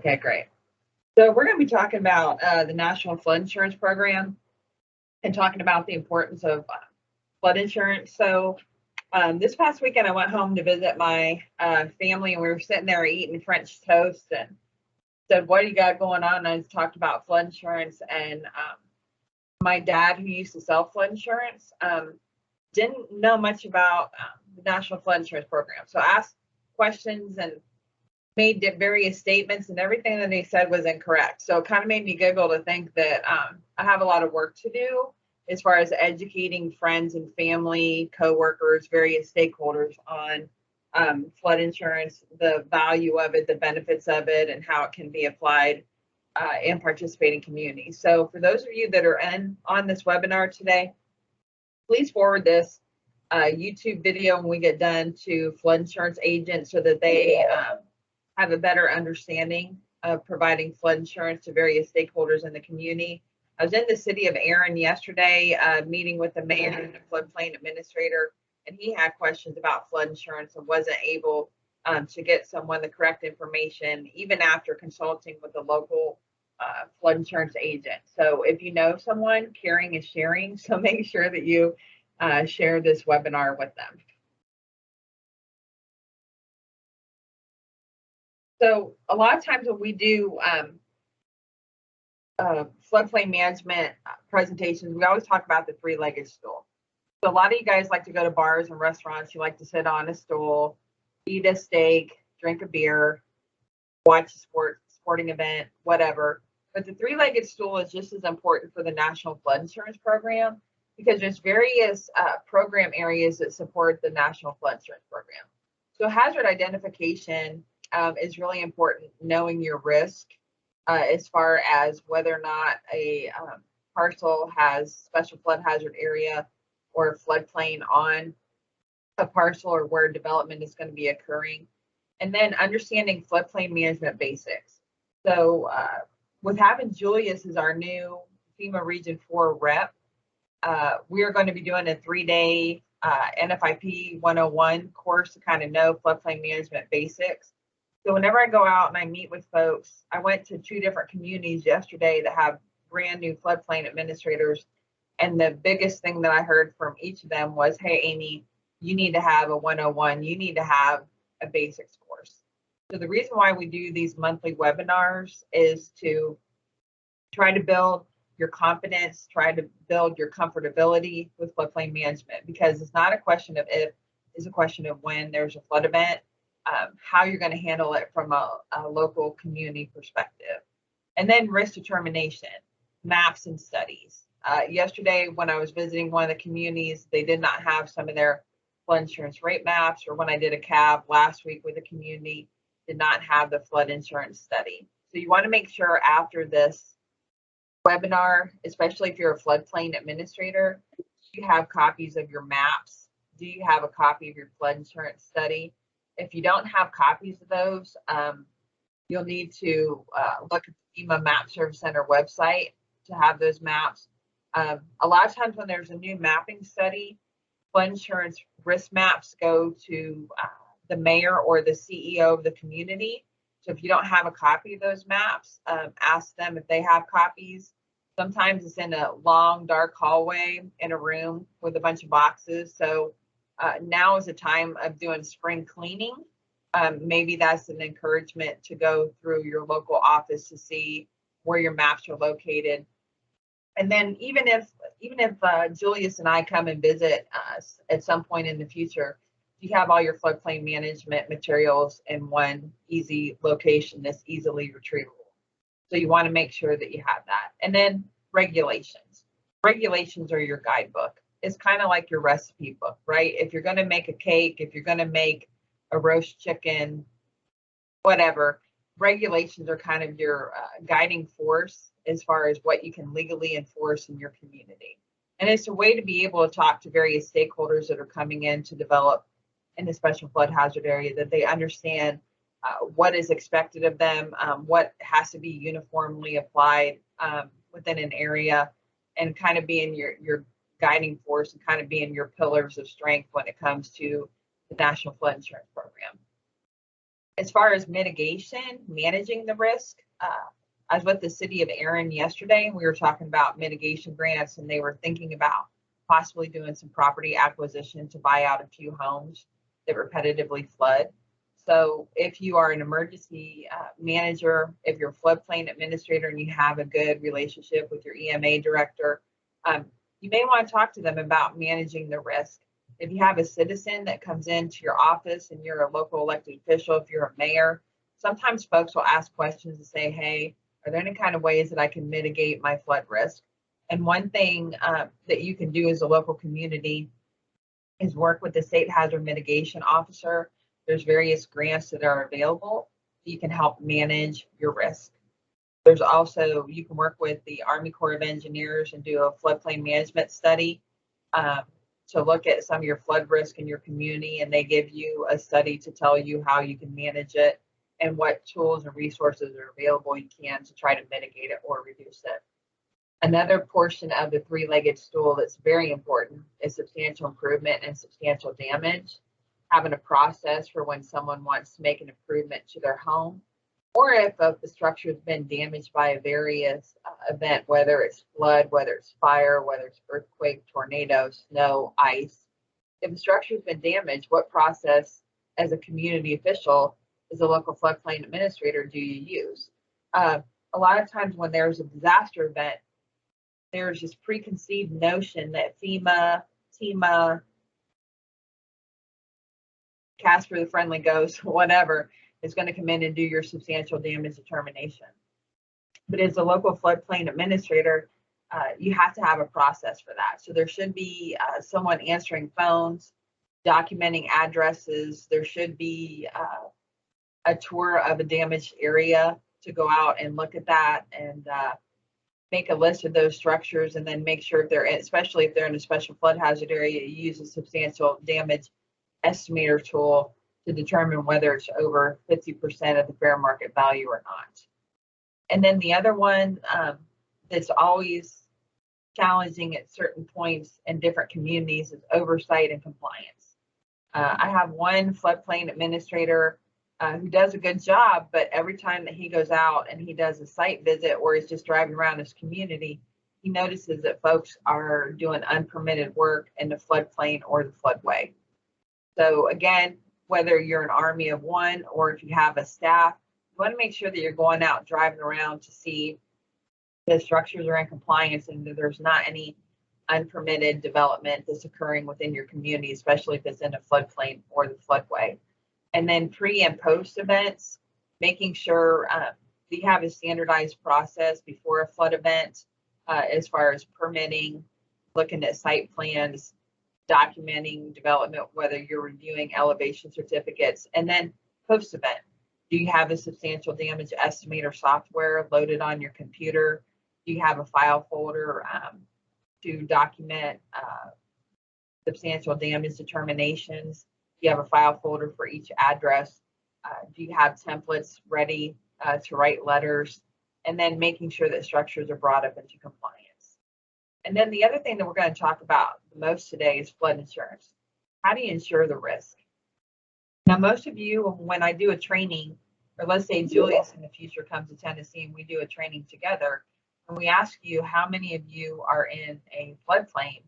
Okay, great. So we're going to be talking about the National Flood Insurance Program and talking about the importance of flood insurance. So this past weekend, I went home to visit my family, and we were sitting there eating French toast and said, "What do you got going on?" And I talked about flood insurance, and my dad, who used to sell flood insurance, didn't know much about the National Flood Insurance Program. So I asked questions and made various statements, and everything that they said was incorrect. So it kind of made me giggle to think that I have a lot of work to do as far as educating friends and family, coworkers, various stakeholders on flood insurance, the value of it, the benefits of it, and how it can be applied in participating communities. So for those of you that are on this webinar today, please forward this YouTube video when we get done to flood insurance agents so that they have a better understanding of providing flood insurance to various stakeholders in the community. I was in the city of Erin yesterday, meeting with the mayor and the floodplain administrator, and he had questions about flood insurance and wasn't able to get someone the correct information, even after consulting with the local flood insurance agent. So if you know someone, caring is sharing, so make sure that you share this webinar with them. So a lot of times when we do floodplain management presentations, we always talk about the three-legged stool. So a lot of you guys like to go to bars and restaurants. You like to sit on a stool, eat a steak, drink a beer, watch a sporting event, whatever. But the three-legged stool is just as important for the National Flood Insurance Program because there's various program areas that support the National Flood Insurance Program. So hazard identification is really important, knowing your risk as far as whether or not a parcel has special flood hazard area or floodplain on a parcel or where development is going to be occurring. And then understanding floodplain management basics. So with having Julius as our new FEMA Region 4 rep, we are going to be doing a 3-day NFIP 101 course to kind of know floodplain management basics. So whenever I go out and I meet with folks, I went to 2 different communities yesterday that have brand new floodplain administrators. And the biggest thing that I heard from each of them was, "Hey, Amy, you need to have a 101. You need to have a basics course." So the reason why we do these monthly webinars is to try to build your confidence, try to build your comfortability with floodplain management, because it's not a question of if, it's a question of when there's a flood event. How you're going to handle it from a local community perspective. And then risk determination, maps and studies. Yesterday, when I was visiting one of the communities, they did not have some of their flood insurance rate maps, or when I did a cab last week with a community, did not have the flood insurance study. So you want to make sure after this webinar, especially if you're a floodplain administrator, you have copies of your maps. Do you have a copy of your flood insurance study? If you don't have copies of those, you'll need to look at the FEMA Map Service Center website to have those maps. A lot of times when there's a new mapping study, flood insurance risk maps go to the mayor or the CEO of the community. So if you don't have a copy of those maps, ask them if they have copies. Sometimes it's in a long, dark hallway in a room with a bunch of boxes. So now is the time of doing spring cleaning. Maybe that's an encouragement to go through your local office to see where your maps are located. And then even if Julius and I come and visit us at some point in the future, you have all your floodplain management materials in one easy location that's easily retrievable. So you want to make sure that you have that. And then regulations. Regulations are your guidebook. It's kind of like your recipe book, right? If you're going to make a cake, if you're going to make a roast chicken, whatever, regulations are kind of your guiding force as far as what you can legally enforce in your community. And it's a way to be able to talk to various stakeholders that are coming in to develop in the special flood hazard area, that they understand what is expected of them, what has to be uniformly applied within an area, and kind of being your guiding force and kind of being your pillars of strength when it comes to the National Flood Insurance Program. As far as mitigation, managing the risk, I was with the city of Erin yesterday, and we were talking about mitigation grants, and they were thinking about possibly doing some property acquisition to buy out a few homes that repetitively flood. So if you are an emergency manager, if you're a floodplain administrator and you have a good relationship with your EMA director, you may want to talk to them about managing the risk. If you have a citizen that comes into your office and you're a local elected official, if you're a mayor, sometimes folks will ask questions and say, hey, are there any kind of ways that I can mitigate my flood risk? And one thing that you can do as a local community is work with the state hazard mitigation officer. There's various grants that are available. You can help manage your risk. There's also, you can work with the Army Corps of Engineers and do a floodplain management study to look at some of your flood risk in your community, and they give you a study to tell you how you can manage it and what tools and resources are available you can to try to mitigate it or reduce it. Another portion of the three-legged stool that's very important is substantial improvement and substantial damage. Having a process for when someone wants to make an improvement to their home, or if the structure has been damaged by a various event, whether it's flood, whether it's fire, whether it's earthquake, tornado, snow, ice. If the structure has been damaged, what process as a community official, as a local floodplain administrator, do you use? A lot of times when there's a disaster event, there's this preconceived notion that FEMA, Casper the Friendly Ghost, whatever, is going to come in and do your substantial damage determination. But as a local floodplain administrator, you have to have a process for that. So there should be someone answering phones, documenting addresses. There should be a tour of a damaged area to go out and look at that and make a list of those structures, and then make sure if they're, especially if they're in a special flood hazard area, you use a substantial damage estimator tool to determine whether it's over 50% of the fair market value or not. And then the other one that's always challenging at certain points in different communities is oversight and compliance. I have one floodplain administrator who does a good job, but every time that he goes out and he does a site visit or he's just driving around his community, he notices that folks are doing unpermitted work in the floodplain or the floodway. So again, whether you're an army of one or if you have a staff, you want to make sure that you're going out driving around to see the structures are in compliance and that there's not any unpermitted development that's occurring within your community, especially if it's in a floodplain or the floodway. And then pre and post events, making sure you have a standardized process before a flood event as far as permitting, looking at site plans, documenting development, whether you're reviewing elevation certificates, and then post event. Do you have a substantial damage estimator software loaded on your computer? Do you have a file folder to document substantial damage determinations? Do you have a file folder for each address? Do you have templates ready to write letters? And then making sure that structures are brought up into compliance. And then the other thing that we're going to talk about the most today is flood insurance. How do you insure the risk? Now, most of you, when I do a training, or let's say Julius in the future comes to Tennessee and we do a training together, and we ask you how many of you are in a floodplain.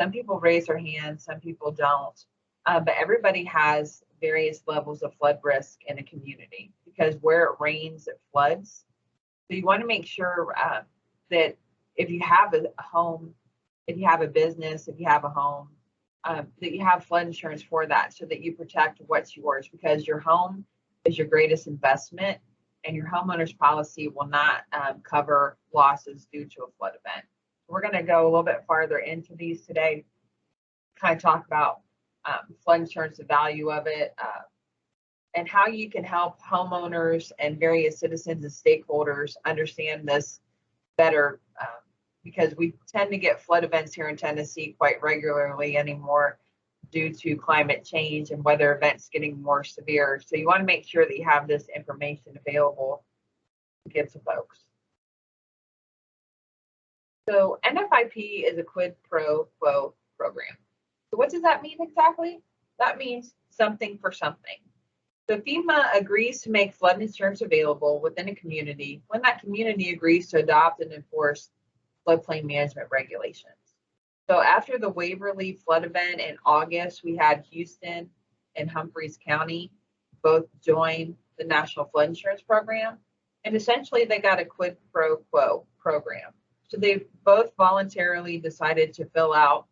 Some people raise their hands, some people don't. But everybody has various levels of flood risk in a community because where it rains, it floods. So you want to make sure that if you have a home, if you have a business, if you have a home, that you have flood insurance for that so that you protect what's yours, because your home is your greatest investment and your homeowner's policy will not cover losses due to a flood event. We're going to go a little bit farther into these today, kind of talk about flood insurance, the value of it, and how you can help homeowners and various citizens and stakeholders understand this better, because we tend to get flood events here in Tennessee quite regularly anymore due to climate change and weather events getting more severe. So you want to make sure that you have this information available to give to folks. So NFIP is a quid pro quo program. So what does that mean exactly? That means something for something. So FEMA agrees to make flood insurance available within a community when that community agrees to adopt and enforce floodplain management regulations. So after the Waverly flood event in August, we had Houston and Humphreys County both join the National Flood Insurance Program. And essentially they got a quid pro quo program. So they both voluntarily decided to fill out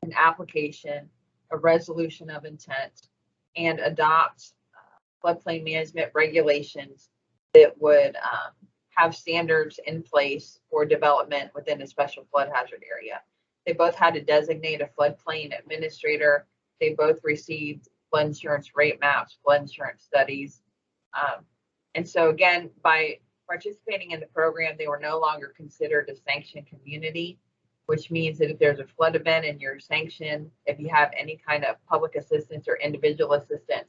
an application, a resolution of intent, and adopt floodplain management regulations that would have standards in place for development within a special flood hazard area. They both had to designate a floodplain administrator. They both received flood insurance rate maps, flood insurance studies. And so again, by participating in the program, they were no longer considered a sanctioned community, which means that if there's a flood event and you're sanctioned, if you have any kind of public assistance or individual assistance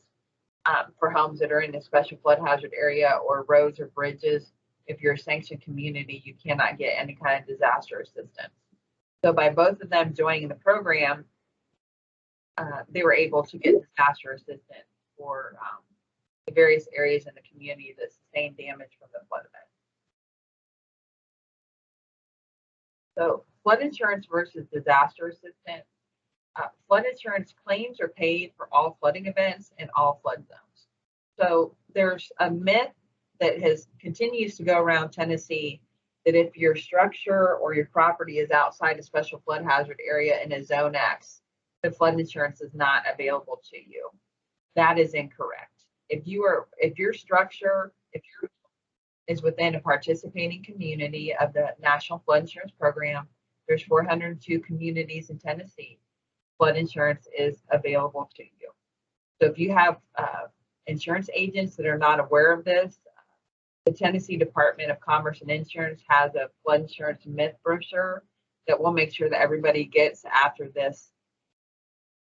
for homes that are in a special flood hazard area or roads or bridges, if you're a sanctioned community, you cannot get any kind of disaster assistance. So by both of them joining the program, they were able to get disaster assistance for the various areas in the community that sustained damage from the flood event. So flood insurance versus disaster assistance. Flood insurance claims are paid for all flooding events in all flood zones. So there's a myth that continues to go around Tennessee that if your structure or your property is outside a special flood hazard area in a zone X, the flood insurance is not available to you. That is incorrect. If your structure is within a participating community of the National Flood Insurance Program, there's 402 communities in Tennessee, flood insurance is available to you. So if you have insurance agents that are not aware of this, the Tennessee Department of Commerce and Insurance has a flood insurance myth brochure that we'll make sure that everybody gets after this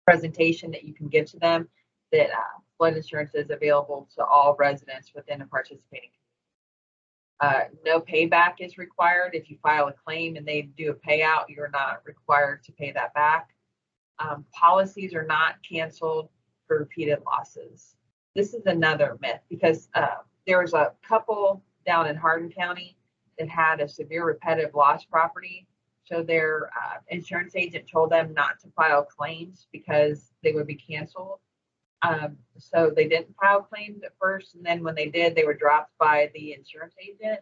presentation, that you can give to them, that flood insurance is available to all residents within a participating community. No payback is required. If you file a claim and they do a payout, you're not required to pay that back. Policies are not canceled for repeated losses. This is another myth because there was a couple down in Hardin County that had a severe repetitive loss property. So their insurance agent told them not to file claims because they would be canceled. So they didn't file claims at first, and then when they did, they were dropped by the insurance agent.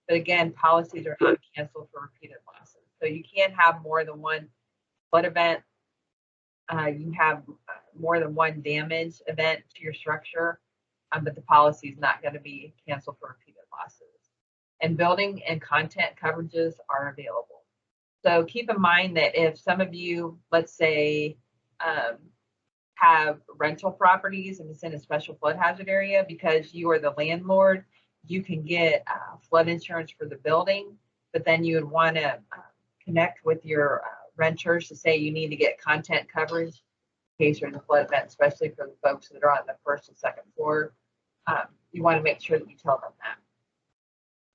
But again, policies are not canceled for repeated losses. So you can't have more than one flood event. You have more than one damage event to your structure, but the policy is not going to be canceled for repeated losses. And building and content coverages are available. So keep in mind that if some of you, let's say, have rental properties and it's in a special flood hazard area, because you are the landlord, you can get flood insurance for the building, but then you would want to connect with your renters to say you need to get content coverage in case there's a flood event, especially for the folks that are on the first and second floor. You want to make sure that you tell them that.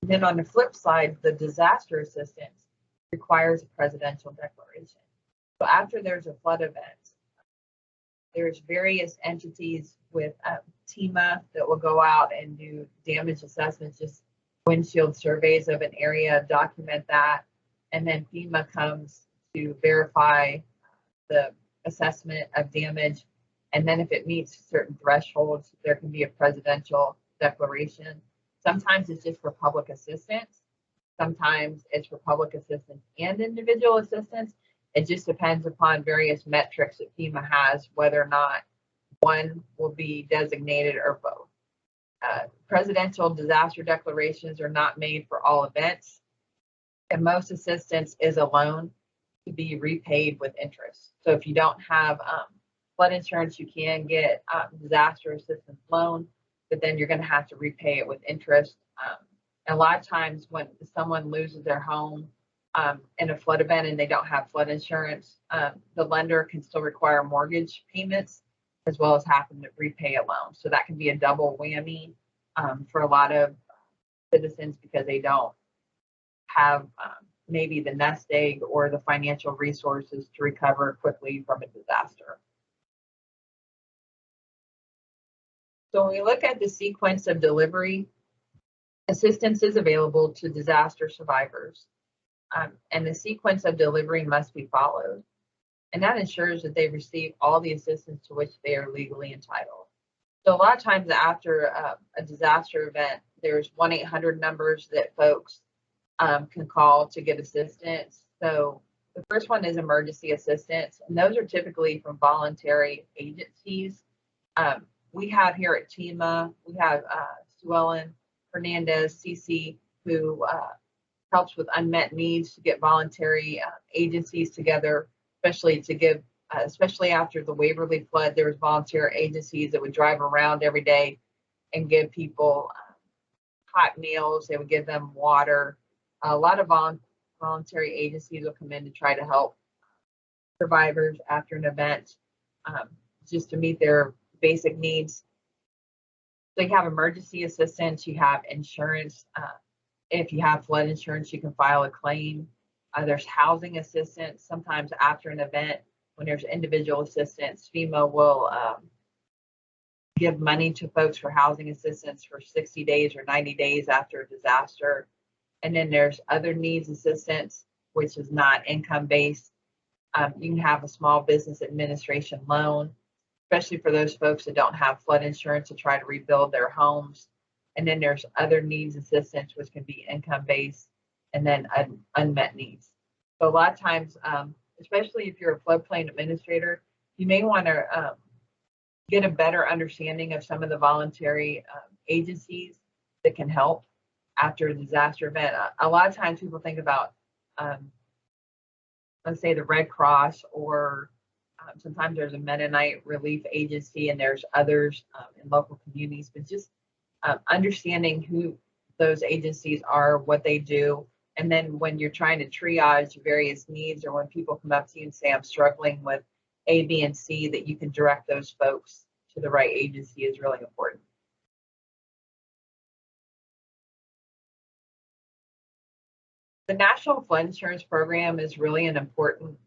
And then on the flip side, the disaster assistance requires a presidential declaration. So after there's a flood event, there's various entities with FEMA that will go out and do damage assessments, just windshield surveys of an area, document that, and then FEMA comes to verify the assessment of damage. And then if it meets certain thresholds, there can be a presidential declaration. Sometimes it's just for public assistance. Sometimes it's for public assistance and individual assistance. It just depends upon various metrics that FEMA has, whether or not one will be designated or both. Presidential disaster declarations are not made for all events, and most assistance is a loan to be repaid with interest. So if you don't have flood insurance, you can get disaster assistance loan, but then you're going to have to repay it with interest. And a lot of times when someone loses their home in a flood event and they don't have flood insurance, the lender can still require mortgage payments as well as having to repay a loan. So that can be a double whammy for a lot of citizens because they don't have maybe the nest egg or the financial resources to recover quickly from a disaster. So when we look at the sequence of delivery, assistance is available to disaster survivors, and the sequence of delivery must be followed. And that ensures that they receive all the assistance to which they are legally entitled. So a lot of times after a disaster event, there's 1-800 numbers that folks can call to get assistance. So the first one is emergency assistance, and those are typically from voluntary agencies. We have here at FEMA, we have Sue Ellen Hernandez, CC, who helps with unmet needs to get voluntary agencies together, especially to give, especially after the Waverly flood, there was volunteer agencies that would drive around every day and give people hot meals. They would give them water. A lot of voluntary agencies will come in to try to help survivors after an event, just to meet their basic needs. So you have emergency assistance, you have insurance. If you have flood insurance, you can file a claim. There's housing assistance. Sometimes after an event, when there's individual assistance, FEMA will give money to folks for housing assistance for 60 days or 90 days after a disaster. And then there's other needs assistance, which is not income based. You can have a small business administration loan, especially for those folks that don't have flood insurance to try to rebuild their homes. And then there's other needs assistance, which can be income based, and then unmet needs. So a lot of times, especially if you're a floodplain administrator, you may want to get a better understanding of some of the voluntary agencies that can help after a disaster event. A lot of times people think about, let's say, the Red Cross, or sometimes there's a Mennonite relief agency, and there's others in local communities, but just understanding who those agencies are, what they do. And then when you're trying to triage various needs, or when people come up to you and say, I'm struggling with A, B, and C, that you can direct those folks to the right agency is really important. The National Flood Insurance Program is really an important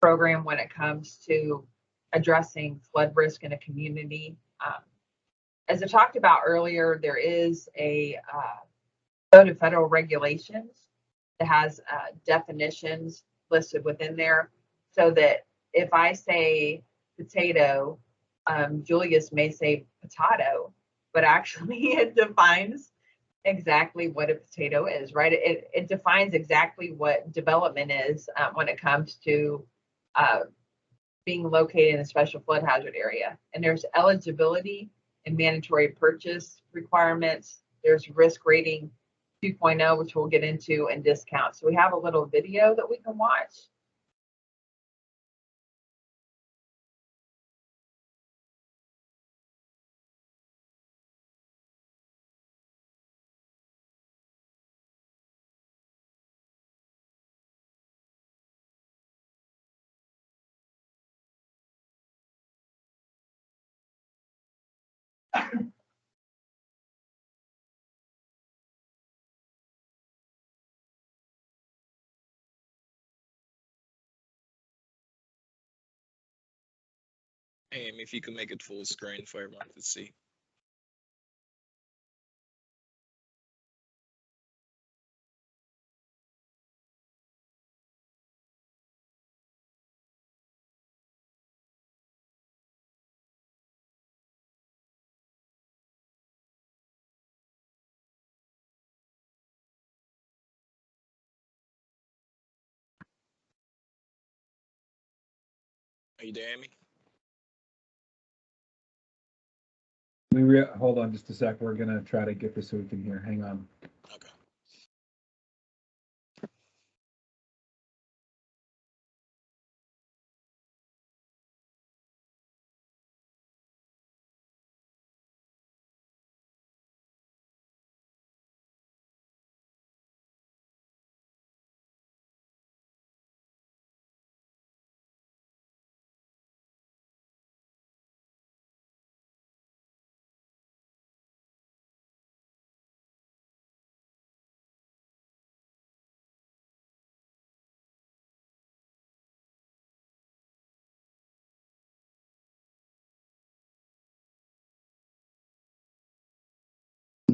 program when it comes to addressing flood risk in a community. As I talked about earlier, there is a code of federal regulations that has definitions listed within there, so that if I say potato, Julius may say potato, but actually it defines exactly what a potato is, right? It defines exactly what development is when it comes to being located in a special flood hazard area. And there's eligibility and mandatory purchase requirements. There's risk rating 2.0, which we'll get into, and discounts. So we have a little video that we can watch. If you could make it full screen for everyone to see. Are you there, Amy? Hold on just a sec. We're gonna try to get this so we can hear. Hang on. Okay.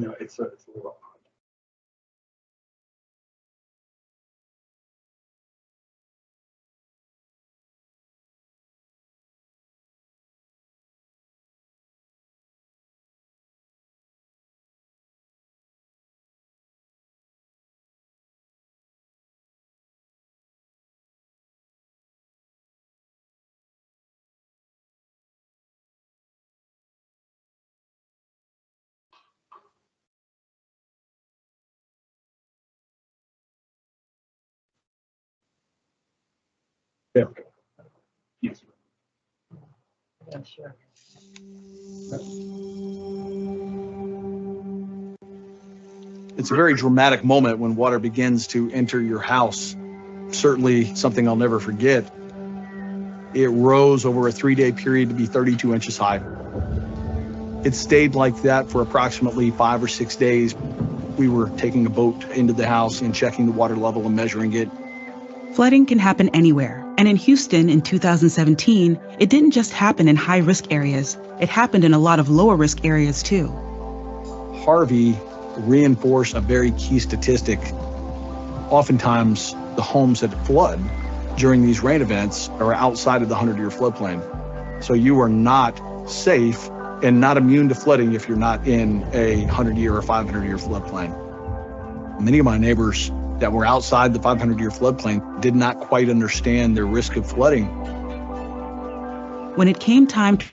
No, it's a little odd. There we go. Yes. Yeah, sure. It's a very dramatic moment when water begins to enter your house. Certainly something I'll never forget. It rose over a 3-day period to be 32 inches high. It stayed like that for approximately 5 or 6 days. We were taking a boat into the house and checking the water level and measuring it. Flooding can happen anywhere, and in Houston in 2017, it didn't just happen in high-risk areas, it happened in a lot of lower-risk areas too. Harvey reinforced a very key statistic. Oftentimes, the homes that flood during these rain events are outside of the 100-year floodplain. So you are not safe and not immune to flooding if you're not in a 100-year or 500-year floodplain. Many of my neighbors that were outside the 500-year floodplain did not quite understand their risk of flooding. When it came time to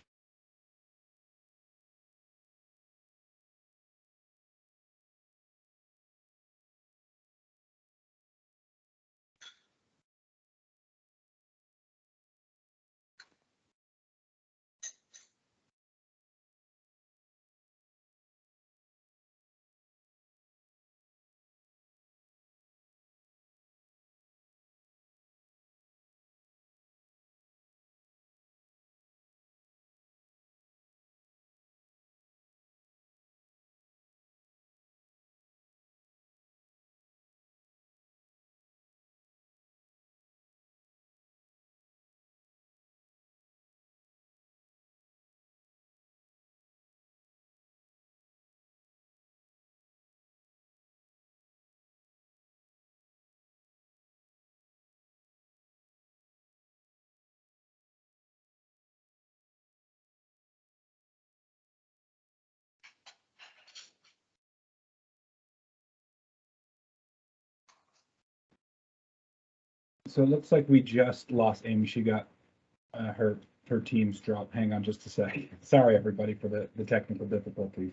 So it looks like we just lost Amy. She got her team's drop. Hang on just a sec. Sorry, everybody, for the technical difficulties.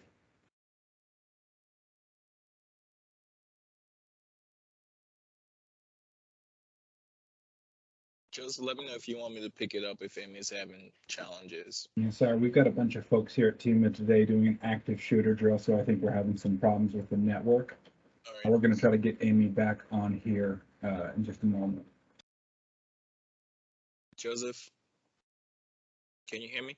Just let me know if you want me to pick it up if Amy's having challenges. Yeah, sorry, we've got a bunch of folks here at Team today doing an active shooter drill, so I think we're having some problems with the network. All We're right. going to try to get Amy back on here in just a moment. Joseph, can you hear me?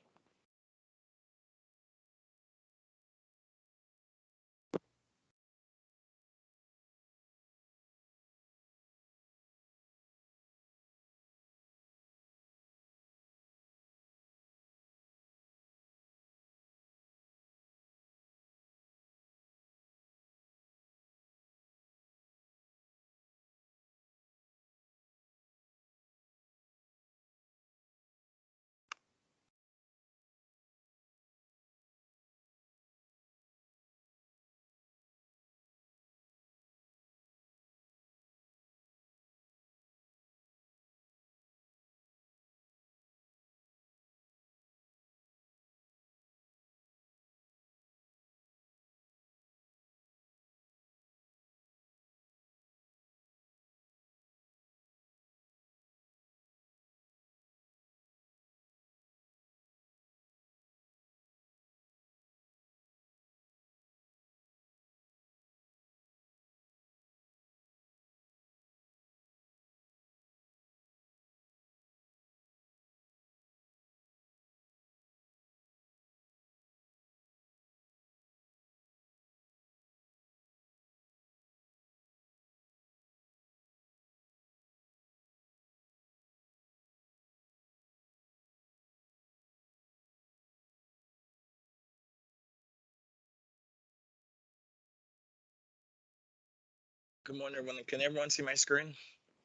Good morning, everyone. Can everyone see my screen?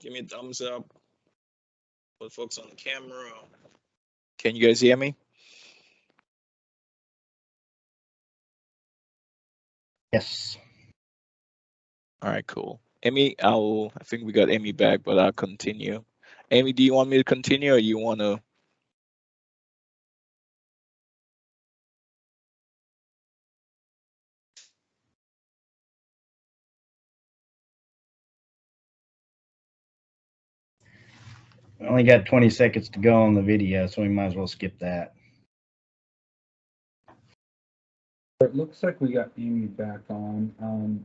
Give me a thumbs up. Put folks on the camera. Can you guys hear me? Yes. All right, cool. Amy, I think we got Amy back, but I'll continue. Amy, do you want me to continue or you want to? We only got 20 seconds to go on the video, so we might as well skip that. It looks like we got Amy back on.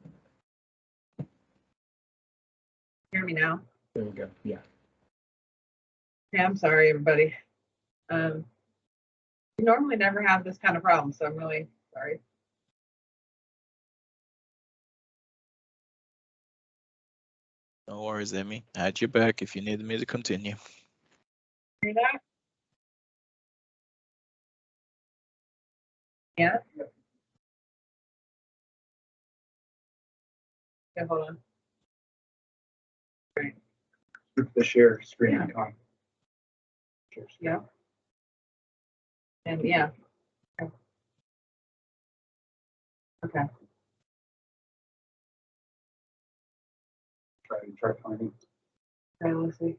Hear me now? There we go. Yeah. Yeah, I'm sorry, everybody. We normally never have this kind of problem, so I'm really sorry. No worries, Amy. I had your back if you needed me to continue. Hear that? Yeah? Okay, hold on. Right. The share screen Yeah. icon. Share screen. Yeah. And yeah. Okay. Try finding. Okay, let's see.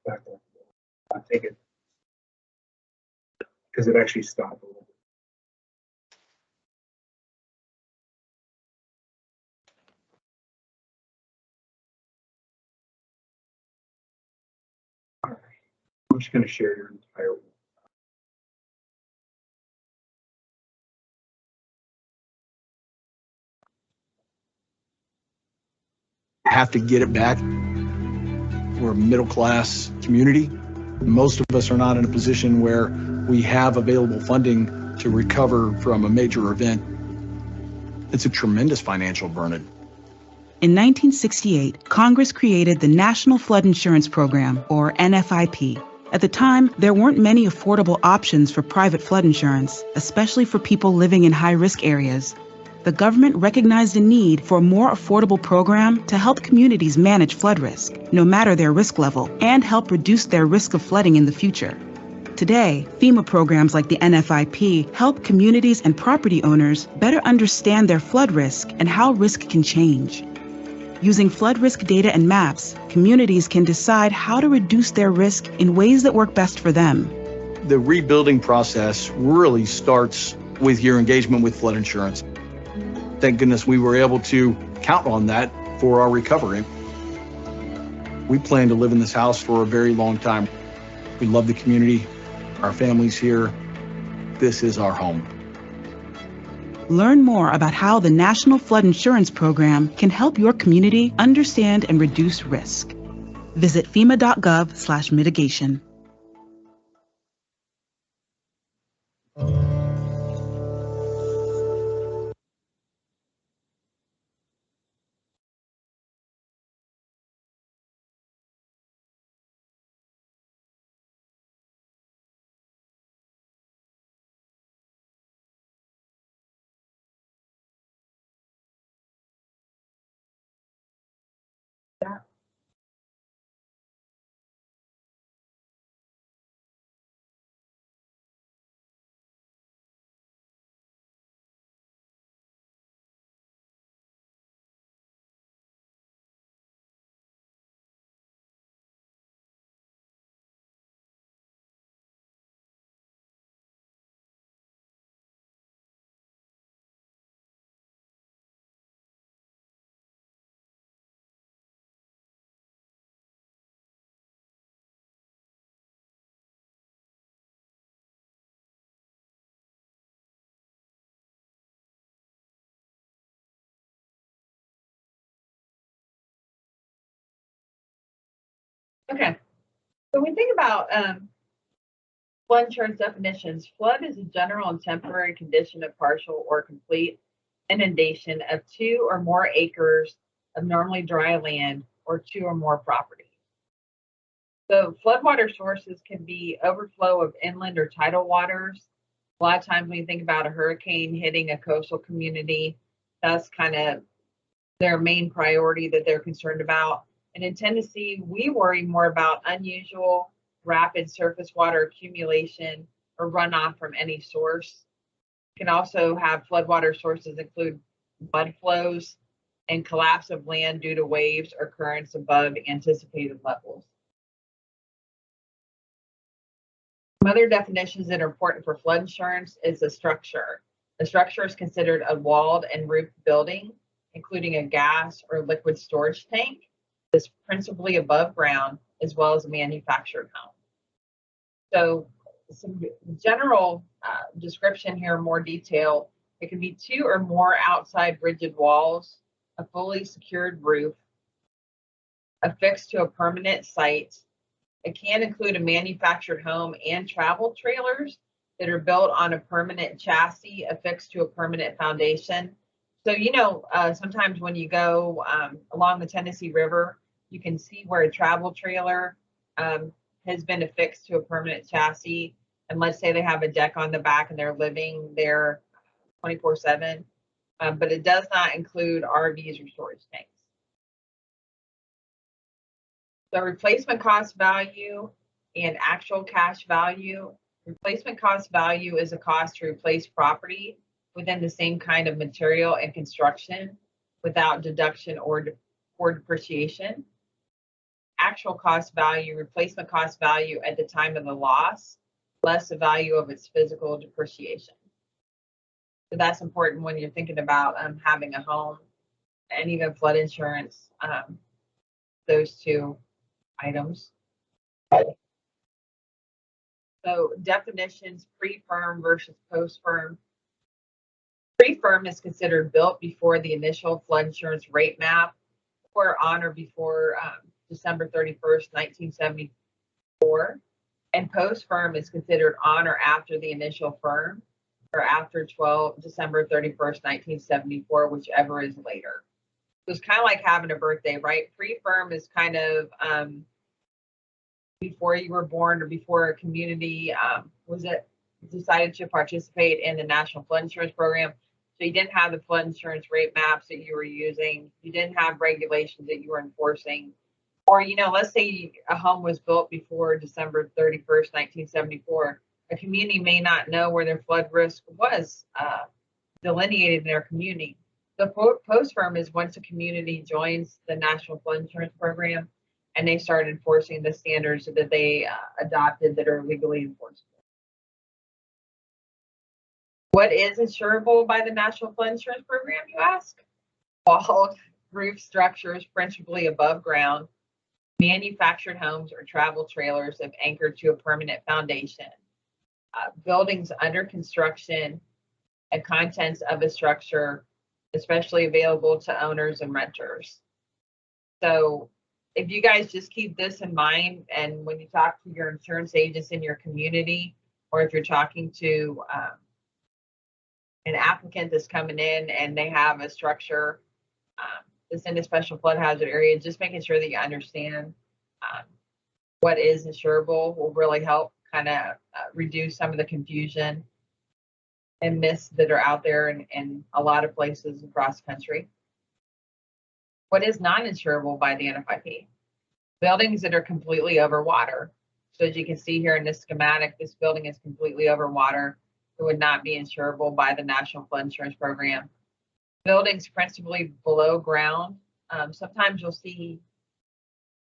Back there. I'll take it. Because it actually stopped a little bit. All right. I'm just going to share your entire. Have to get it back. We're a middle class community. Most of us are not in a position where we have available funding to recover from a major event. It's a tremendous financial burden. In 1968, Congress created the National Flood Insurance Program, or NFIP. At the time, there weren't many affordable options for private flood insurance, especially for people living in high-risk areas. The government recognized a need for a more affordable program to help communities manage flood risk, no matter their risk level, and help reduce their risk of flooding in the future. Today, FEMA programs like the NFIP help communities and property owners better understand their flood risk and how risk can change. Using flood risk data and maps, communities can decide how to reduce their risk in ways that work best for them. The rebuilding process really starts with your engagement with flood insurance. Thank goodness we were able to count on that for our recovery. We plan to live in this house for a very long time. We love the community, our families here. This is our home. Learn more about how the National Flood Insurance Program can help your community understand and reduce risk. Visit FEMA.gov/mitigation. Okay. So when we think about flood insurance definitions, flood is a general and temporary condition of partial or complete inundation of 2 or more acres of normally dry land or 2 or more properties. So floodwater sources can be overflow of inland or tidal waters. A lot of times when you think about a hurricane hitting a coastal community, that's kind of their main priority that they're concerned about. And in Tennessee, we worry more about unusual, rapid surface water accumulation or runoff from any source. Can also have floodwater sources include mud flows and collapse of land due to waves or currents above anticipated levels. Some other definitions that are important for flood insurance is a structure. A structure is considered a walled and roofed building, including a gas or liquid storage tank that's principally above ground, as well as a manufactured home. So some general description here, more detail. It can be 2 or more outside rigid walls, a fully secured roof, affixed to a permanent site. It can include a manufactured home and travel trailers that are built on a permanent chassis affixed to a permanent foundation. So, you know, sometimes when you go along the Tennessee River, you can see where a travel trailer has been affixed to a permanent chassis. And let's say they have a deck on the back and they're living there 24/7, but it does not include RVs or storage tanks. So replacement cost value and actual cash value. Replacement cost value is a cost to replace property within the same kind of material and construction without deduction or depreciation. Actual cost value, replacement cost value at the time of the loss, less the value of its physical depreciation. So that's important when you're thinking about having a home and even flood insurance, those 2 items. So definitions, pre-firm versus post-firm. Pre-firm is considered built before the initial flood insurance rate map or on or before December 31st, 1974. And post-firm is considered on or after the initial firm or after December 31st, 1974, whichever is later. So it's kind of like having a birthday, right? Pre-firm is kind of before you were born or before a community decided to participate in the National Flood Insurance Program. So you didn't have the flood insurance rate maps that you were using. You didn't have regulations that you were enforcing. Or, you know, let's say a home was built before December 31st, 1974. A community may not know where their flood risk was delineated in their community. The post-firm is once a community joins the National Flood Insurance Program and they start enforcing the standards that they adopted that are legally enforceable. What is insurable by the National Flood Insurance Program, you ask? Walled roof structures, principally above ground, manufactured homes or travel trailers if anchored to a permanent foundation, buildings under construction, and contents of a structure, especially available to owners and renters. So if you guys just keep this in mind, and when you talk to your insurance agents in your community, or if you're talking to an applicant that's coming in and they have a structure that's in a special flood hazard area, just making sure that you understand what is insurable will really help kind of reduce some of the confusion and myths that are out there in a lot of places across the country. What is non-insurable by the NFIP? Buildings that are completely over water. So as you can see here in this schematic, this building is completely over water. It would not be insurable by the National Flood Insurance Program. Buildings principally below ground. Sometimes you'll see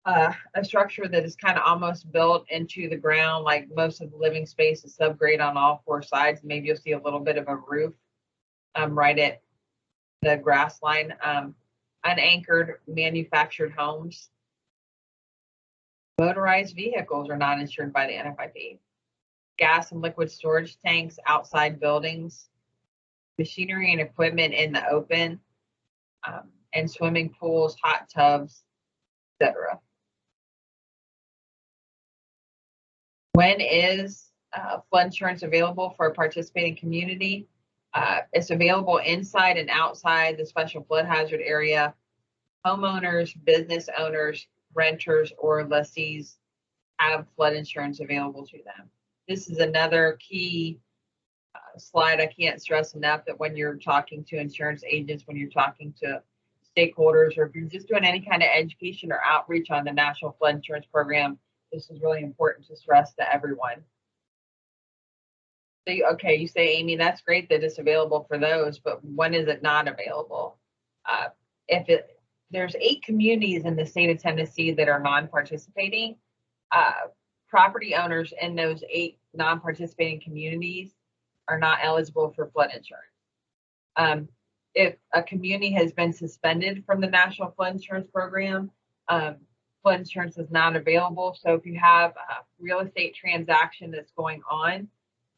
a structure that is kind of almost built into the ground, like most of the living space is subgrade on all 4 sides. Maybe you'll see a little bit of a roof right at the grass line. Unanchored manufactured homes. Motorized vehicles are not insured by the NFIP. Gas and liquid storage tanks outside buildings, machinery and equipment in the open, and swimming pools, hot tubs, etc. When is flood insurance available for a participating community? It's available inside and outside the special flood hazard area. Homeowners, business owners, renters, or lessees have flood insurance available to them. This is another key slide I can't stress enough, that when you're talking to insurance agents, when you're talking to stakeholders, or if you're just doing any kind of education or outreach on the National Flood Insurance Program, this is really important to stress to everyone. So, okay, you say, Amy, that's great that it's available for those, but when is it not available? There's 8 communities in the state of Tennessee that are non-participating. Property owners in those 8 non-participating communities are not eligible for flood insurance. If a community has been suspended from the National Flood Insurance Program, flood insurance is not available. So if you have a real estate transaction that's going on,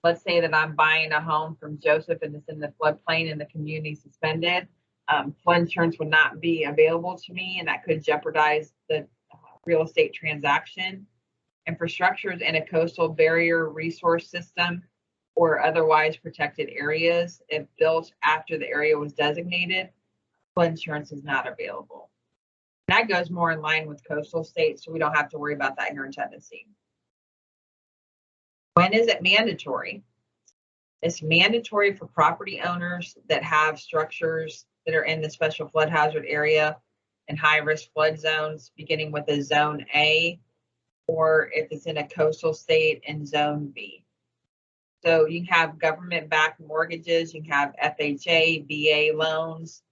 let's say that I'm buying a home from Joseph and it's in the floodplain and the community suspended, flood insurance would not be available to me, and that could jeopardize the real estate transaction. And for structures in a coastal barrier resource system or otherwise protected areas, if built after the area was designated, flood insurance is not available. And that goes more in line with coastal states, so we don't have to worry about that here in Tennessee. When is it mandatory? It's mandatory for property owners that have structures that are in the special flood hazard area and high-risk flood zones, beginning with a Zone A, or if it's in a coastal state in Zone B. So you can have government-backed mortgages, you can have FHA, VA loans,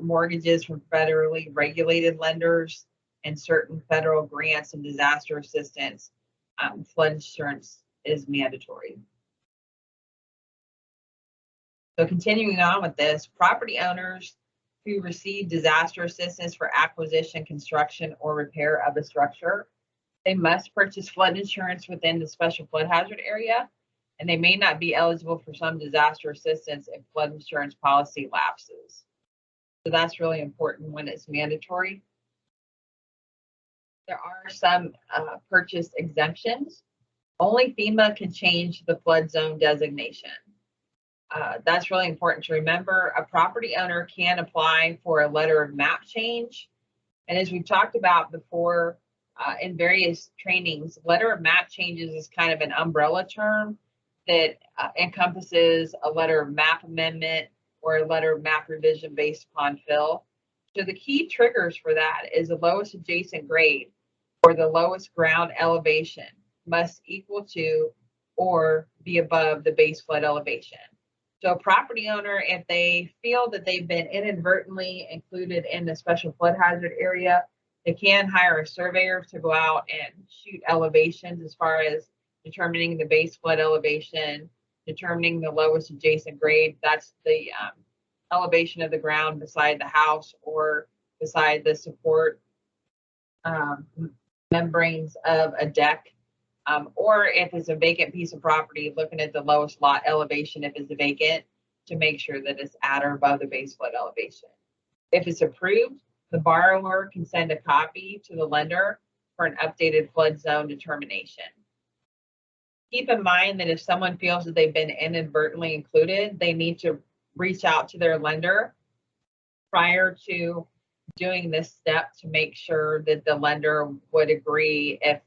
mortgages from federally regulated lenders, and certain federal grants and disaster assistance. Flood insurance is mandatory. So continuing on with this, property owners who receive disaster assistance for acquisition, construction, or repair of a structure, they must purchase flood insurance within the special flood hazard area, and they may not be eligible for some disaster assistance if flood insurance policy lapses. So that's really important when it's mandatory. There are some purchase exemptions. Only FEMA can change the flood zone designation. That's really important to remember. A property owner can apply for a letter of map change. And as we've talked about before in various trainings, letter of map changes is kind of an umbrella term that encompasses a letter of map amendment or a letter of map revision based upon fill. So the key triggers for that is the lowest adjacent grade or the lowest ground elevation must equal to or be above the base flood elevation. So a property owner, if they feel that they've been inadvertently included in the special flood hazard area, they can hire a surveyor to go out and shoot elevations as far as determining the base flood elevation, determining the lowest adjacent grade. That's the elevation of the ground beside the house or beside the support membranes of a deck. Or if it's a vacant piece of property, looking at the lowest lot elevation if it's vacant to make sure that it's at or above the base flood elevation. If it's approved, the borrower can send a copy to the lender for an updated flood zone determination. Keep in mind that if someone feels that they've been inadvertently included, they need to reach out to their lender prior to doing this step to make sure that the lender would agree if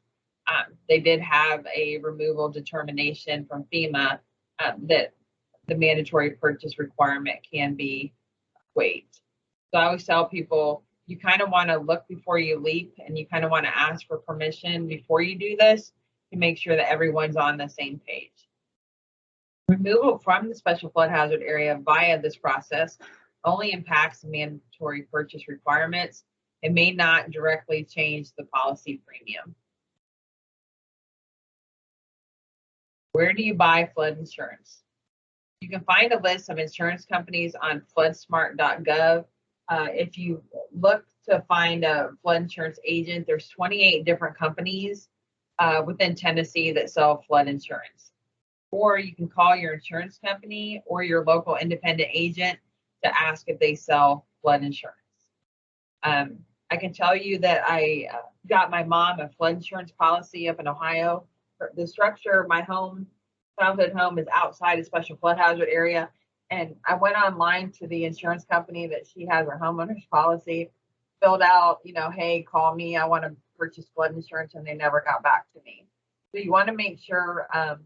they did have a removal determination from FEMA that the mandatory purchase requirement can be waived. So I always tell people, you kind of want to look before you leap, and you kind of want to ask for permission before you do this to make sure that everyone's on the same page. Removal from the special flood hazard area via this process only impacts the mandatory purchase requirements. It may not directly change the policy premium. Where do you buy flood insurance? You can find a list of insurance companies on floodsmart.gov. If you look to find a flood insurance agent, there's 28 different companies within Tennessee that sell flood insurance. Or you can call your insurance company or your local independent agent to ask if they sell flood insurance. I can tell you that I got my mom a flood insurance policy up in Ohio. The structure of my home, childhood home, is outside a special flood hazard area. And I went online to the insurance company that she has her homeowner's policy, filled out, hey, call me, I want to purchase flood insurance and they never got back to me. So you want to make sure that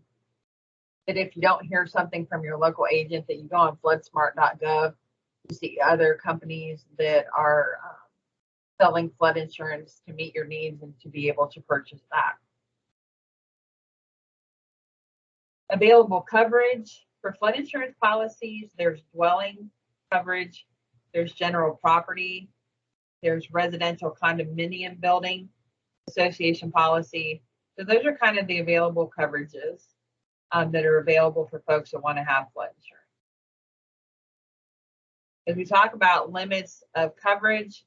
if you don't hear something from your local agent, that you go on floodsmart.gov to see other companies that are selling flood insurance to meet your needs and to be able to purchase that. Available coverage for flood insurance policies, there's dwelling coverage, there's general property, there's residential condominium building, association policy. So those are kind of the available coverages that are available for folks that want to have flood insurance. As we talk about limits of coverage,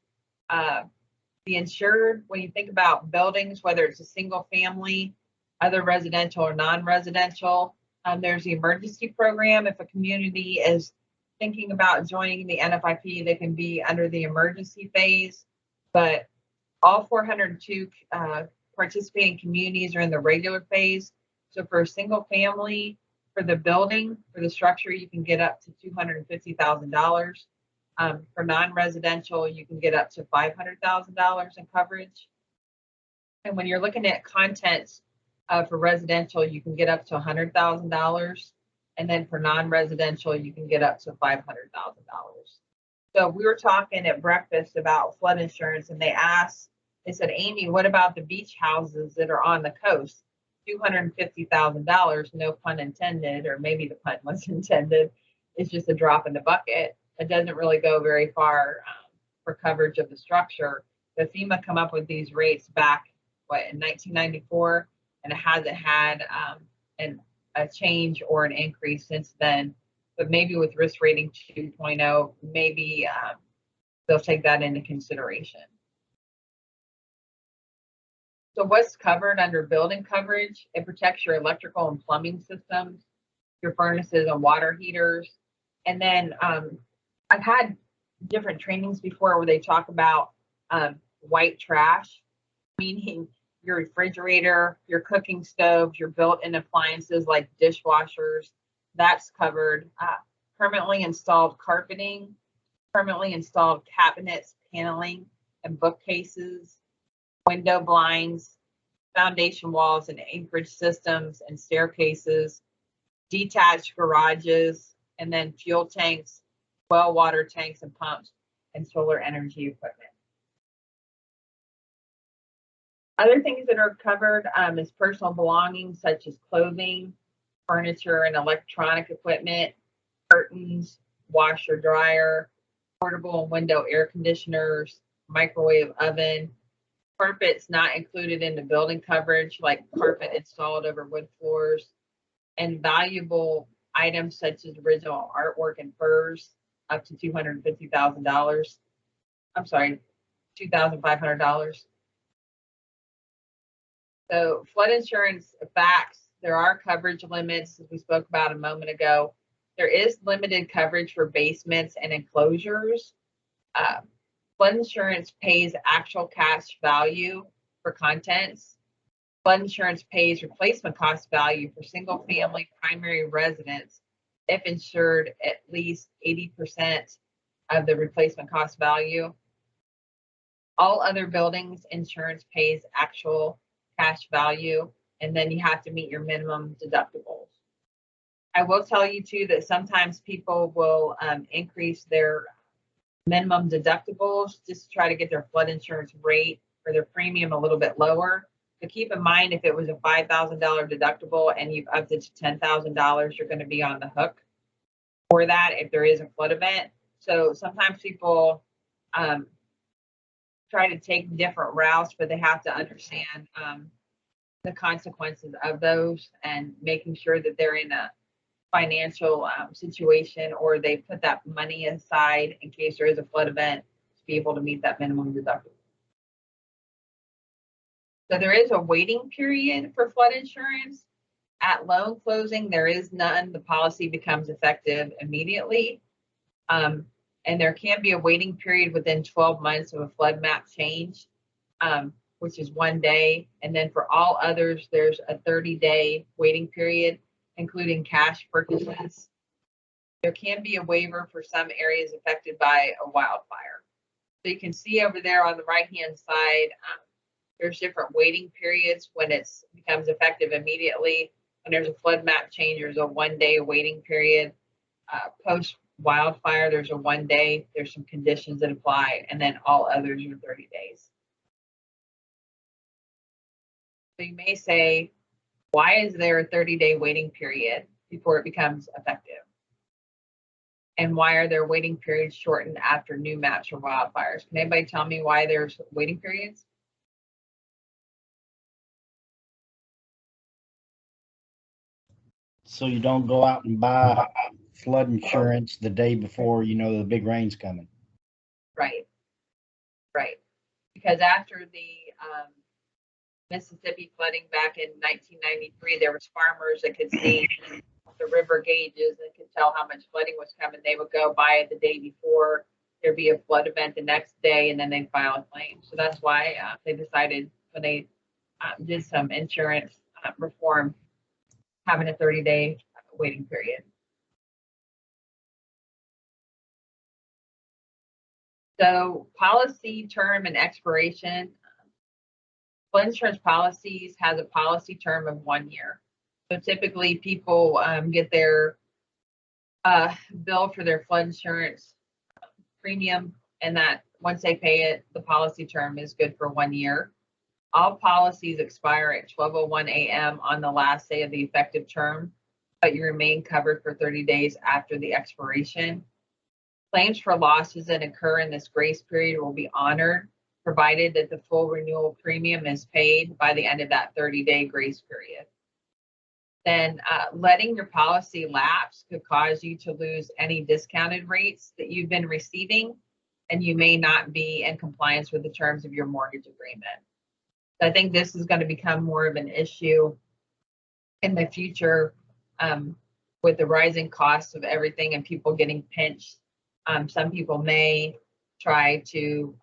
the insured, when you think about buildings, whether it's a single family, other residential or non-residential, there's the emergency program. If a community is thinking about joining the NFIP, they can be under the emergency phase, but all 402 participating communities are in the regular phase. So for a single family, for the building, for the structure, you can get up to $250,000. For non-residential, you can get up to $500,000 in coverage. And when you're looking at contents for residential, you can get up to $100,000. And then for non-residential, you can get up to $500,000. So we were talking at breakfast about flood insurance, and they said, Amy, what about the beach houses that are on the coast? $250,000, no pun intended, or maybe the pun was intended, is just a drop in the bucket. It doesn't really go very far for coverage of the structure. The FEMA come up with these rates back, in 1994, and it hasn't had a change or an increase since then. But maybe with risk rating 2.0, maybe they'll take that into consideration. So what's covered under building coverage? It protects your electrical and plumbing systems, your furnaces and water heaters. And then I've had different trainings before where they talk about white trash, meaning your refrigerator, your cooking stoves, your built-in appliances like dishwashers, that's covered. Permanently installed carpeting, permanently installed cabinets, paneling, and bookcases, window blinds, foundation walls and anchorage systems and staircases, detached garages, and then fuel tanks, well water tanks and pumps, and solar energy equipment. Other things that are covered is personal belongings such as clothing, furniture and electronic equipment, curtains, washer, dryer, portable and window air conditioners, microwave oven, carpets not included in the building coverage, like carpet installed over wood floors, and valuable items such as original artwork and furs up to $250,000. I'm sorry, $2,500. So flood insurance facts, there are coverage limits, as we spoke about a moment ago. There is limited coverage for basements and enclosures. Flood insurance pays actual cash value for contents. Flood insurance pays replacement cost value for single family primary residence if insured at least 80% of the replacement cost value. All other buildings insurance pays actual cash value, and then you have to meet your minimum deductibles. I will tell you too that sometimes people will increase their minimum deductibles just to try to get their flood insurance rate or their premium a little bit lower. So keep in mind, if it was a $5,000 deductible and you've upped it to $10,000, you're going to be on the hook for that if there is a flood event. So sometimes people try to take different routes, but they have to understand the consequences of those and making sure that they're in a financial situation, or they put that money aside in case there is a flood event to be able to meet that minimum deductible. So there is a waiting period for flood insurance. At loan closing, there is none. The policy becomes effective immediately. And there can be a waiting period within 12 months of a flood map change, which is 1 day. And then for all others, there's a 30-day waiting period, including cash purchases. There can be a waiver for some areas affected by a wildfire. So you can see over there on the right-hand side, There's different waiting periods when it becomes effective immediately. When there's a flood map change, there's a 1-day waiting period. Post wildfire, there's a 1 day. There's some conditions that apply, and then all others are 30 days. So you may say, why is there a 30-day waiting period before it becomes effective? And why are there waiting periods shortened after new maps for wildfires? Can anybody tell me why there's waiting periods? So you don't go out and buy flood insurance the day before you know the big rain's coming. Right. Because after the Mississippi flooding back in 1993, there was farmers that could see the river gauges and could tell how much flooding was coming. They would go buy it the day before. There'd be a flood event the next day, and then they'd file a claim. So that's why they decided when they did some insurance reform, having a 30-day waiting period. So policy term and expiration. Flood insurance policies has a policy term of 1 year. So typically people get their bill for their flood insurance premium, and that once they pay it, the policy term is good for 1 year. All policies expire at 12:01 a.m. on the last day of the effective term, but you remain covered for 30 days after the expiration. Claims for losses that occur in this grace period will be honored, provided that the full renewal premium is paid by the end of that 30-day grace period. Then letting your policy lapse could cause you to lose any discounted rates that you've been receiving, and you may not be in compliance with the terms of your mortgage agreement. So I think this is going to become more of an issue in the future with the rising costs of everything and people getting pinched. Some people may try to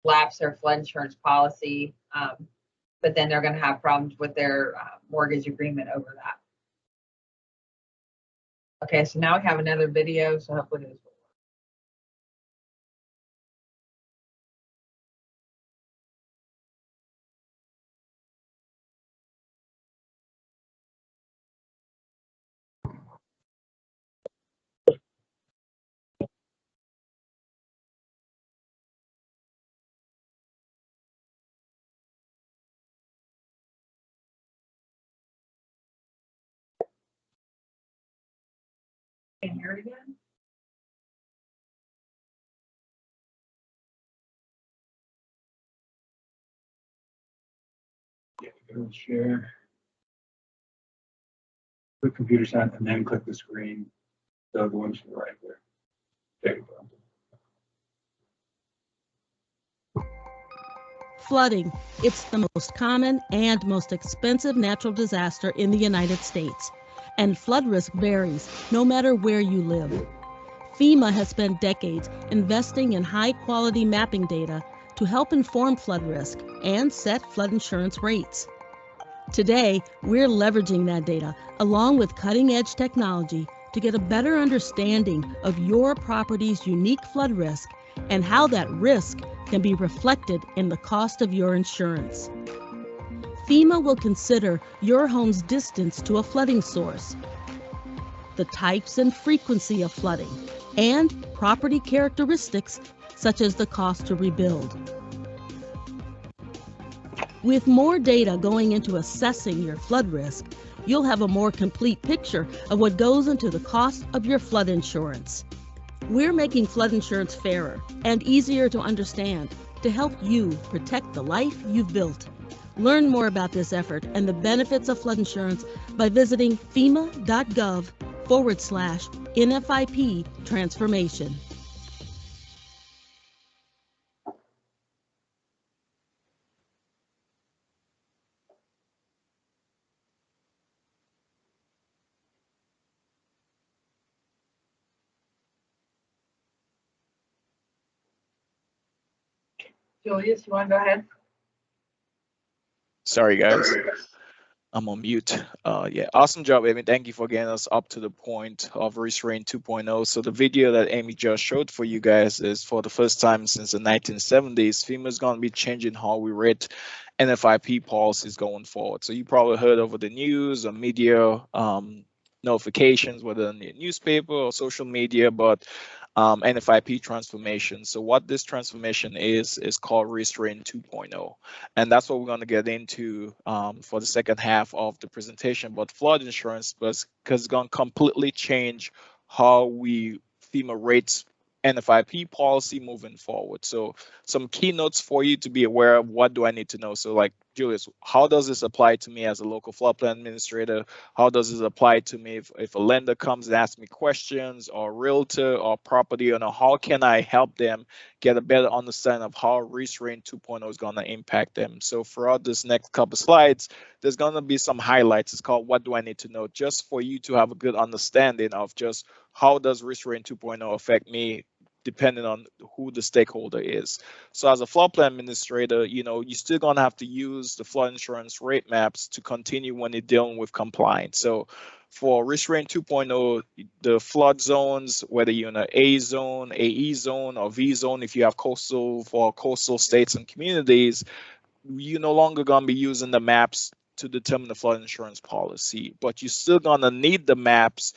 lapse their flood insurance policy, but then they're going to have problems with their mortgage agreement over that. Okay, so now we have another video, so hopefully this will work. Can you hear it again? Yeah, go to share. Click computer center and then click the screen. So the one to the right there. There you go. Flooding. It's the most common and most expensive natural disaster in the United States. And flood risk varies no matter where you live. FEMA has spent decades investing in high-quality mapping data to help inform flood risk and set flood insurance rates. Today, we're leveraging that data along with cutting-edge technology to get a better understanding of your property's unique flood risk and how that risk can be reflected in the cost of your insurance. FEMA will consider your home's distance to a flooding source, the types and frequency of flooding, and property characteristics such as the cost to rebuild. With more data going into assessing your flood risk, you'll have a more complete picture of what goes into the cost of your flood insurance. We're making flood insurance fairer and easier to understand to help you protect the life you've built. Learn more about this effort and the benefits of flood insurance by visiting FEMA.gov/NFIP transformation. Julius, you want to go ahead? Sorry, guys. I'm on mute. Yeah, awesome job, Amy. Thank you for getting us up to the point of Risk Rating 2.0. So the video that Amy just showed for you guys is for the first time since the 1970s. FEMA is going to be changing how we rate NFIP policies going forward. So you probably heard over the news or media notifications, whether in the newspaper or social media, but NFIP transformation. So what this transformation is called Risk Rating 2.0. And that's what we're going to get into for the second half of the presentation. But flood insurance, because it's going to completely change how we FEMA rates NFIP policy moving forward. So some keynotes for you to be aware of. What do I need to know? So like Julius, how does this apply to me as a local floodplain administrator? How does this apply to me if a lender comes and asks me questions, or realtor or property owner? How can I help them get a better understanding of how Risk Rating 2.0 is going to impact them? So throughout this next couple slides, there's going to be some highlights. It's called What Do I Need to Know? Just for you to have a good understanding of just how does Risk Rating 2.0 affect me, depending on who the stakeholder is. So as a floodplain administrator, you're still gonna have to use the flood insurance rate maps to continue when you're dealing with compliance. So for Risk Rating 2.0, the flood zones, whether you're in an A zone, AE zone, or V zone, if you have coastal states and communities, you're no longer gonna be using the maps to determine the flood insurance policy, but you're still gonna need the maps,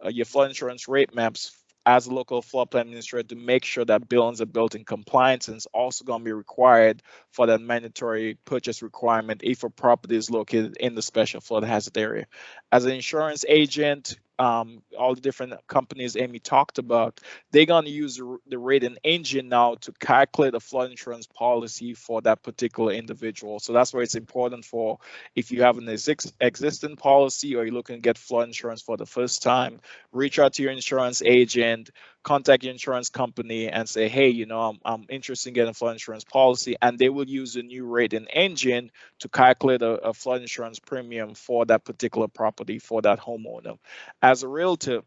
your flood insurance rate maps, as a local floodplain administrator, to make sure that buildings are built in compliance. And it's also going to be required for that mandatory purchase requirement if a property is located in the special flood hazard area. As an insurance agent, all the different companies Amy talked about, they're going to use the rating engine now to calculate a flood insurance policy for that particular individual. So that's why it's important for, if you have an existing policy or you're looking to get flood insurance for the first time, reach out to your insurance agent, contact your insurance company and say, hey, I'm interested in getting a flood insurance policy, and they will use the new rating engine to calculate a flood insurance premium for that particular property for that homeowner. As a realtor,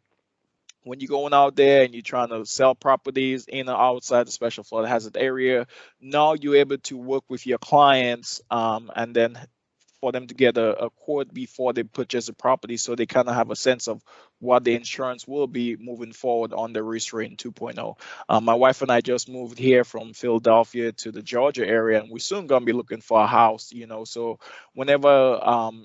when you're going out there and you're trying to sell properties in or outside the special flood hazard area, now you're able to work with your clients and then for them to get a quote before they purchase a property, so they kind of have a sense of what the insurance will be moving forward on the Risk Rating 2.0. My wife and I just moved here from Philadelphia to the Georgia area, and we're soon going to be looking for a house, so whenever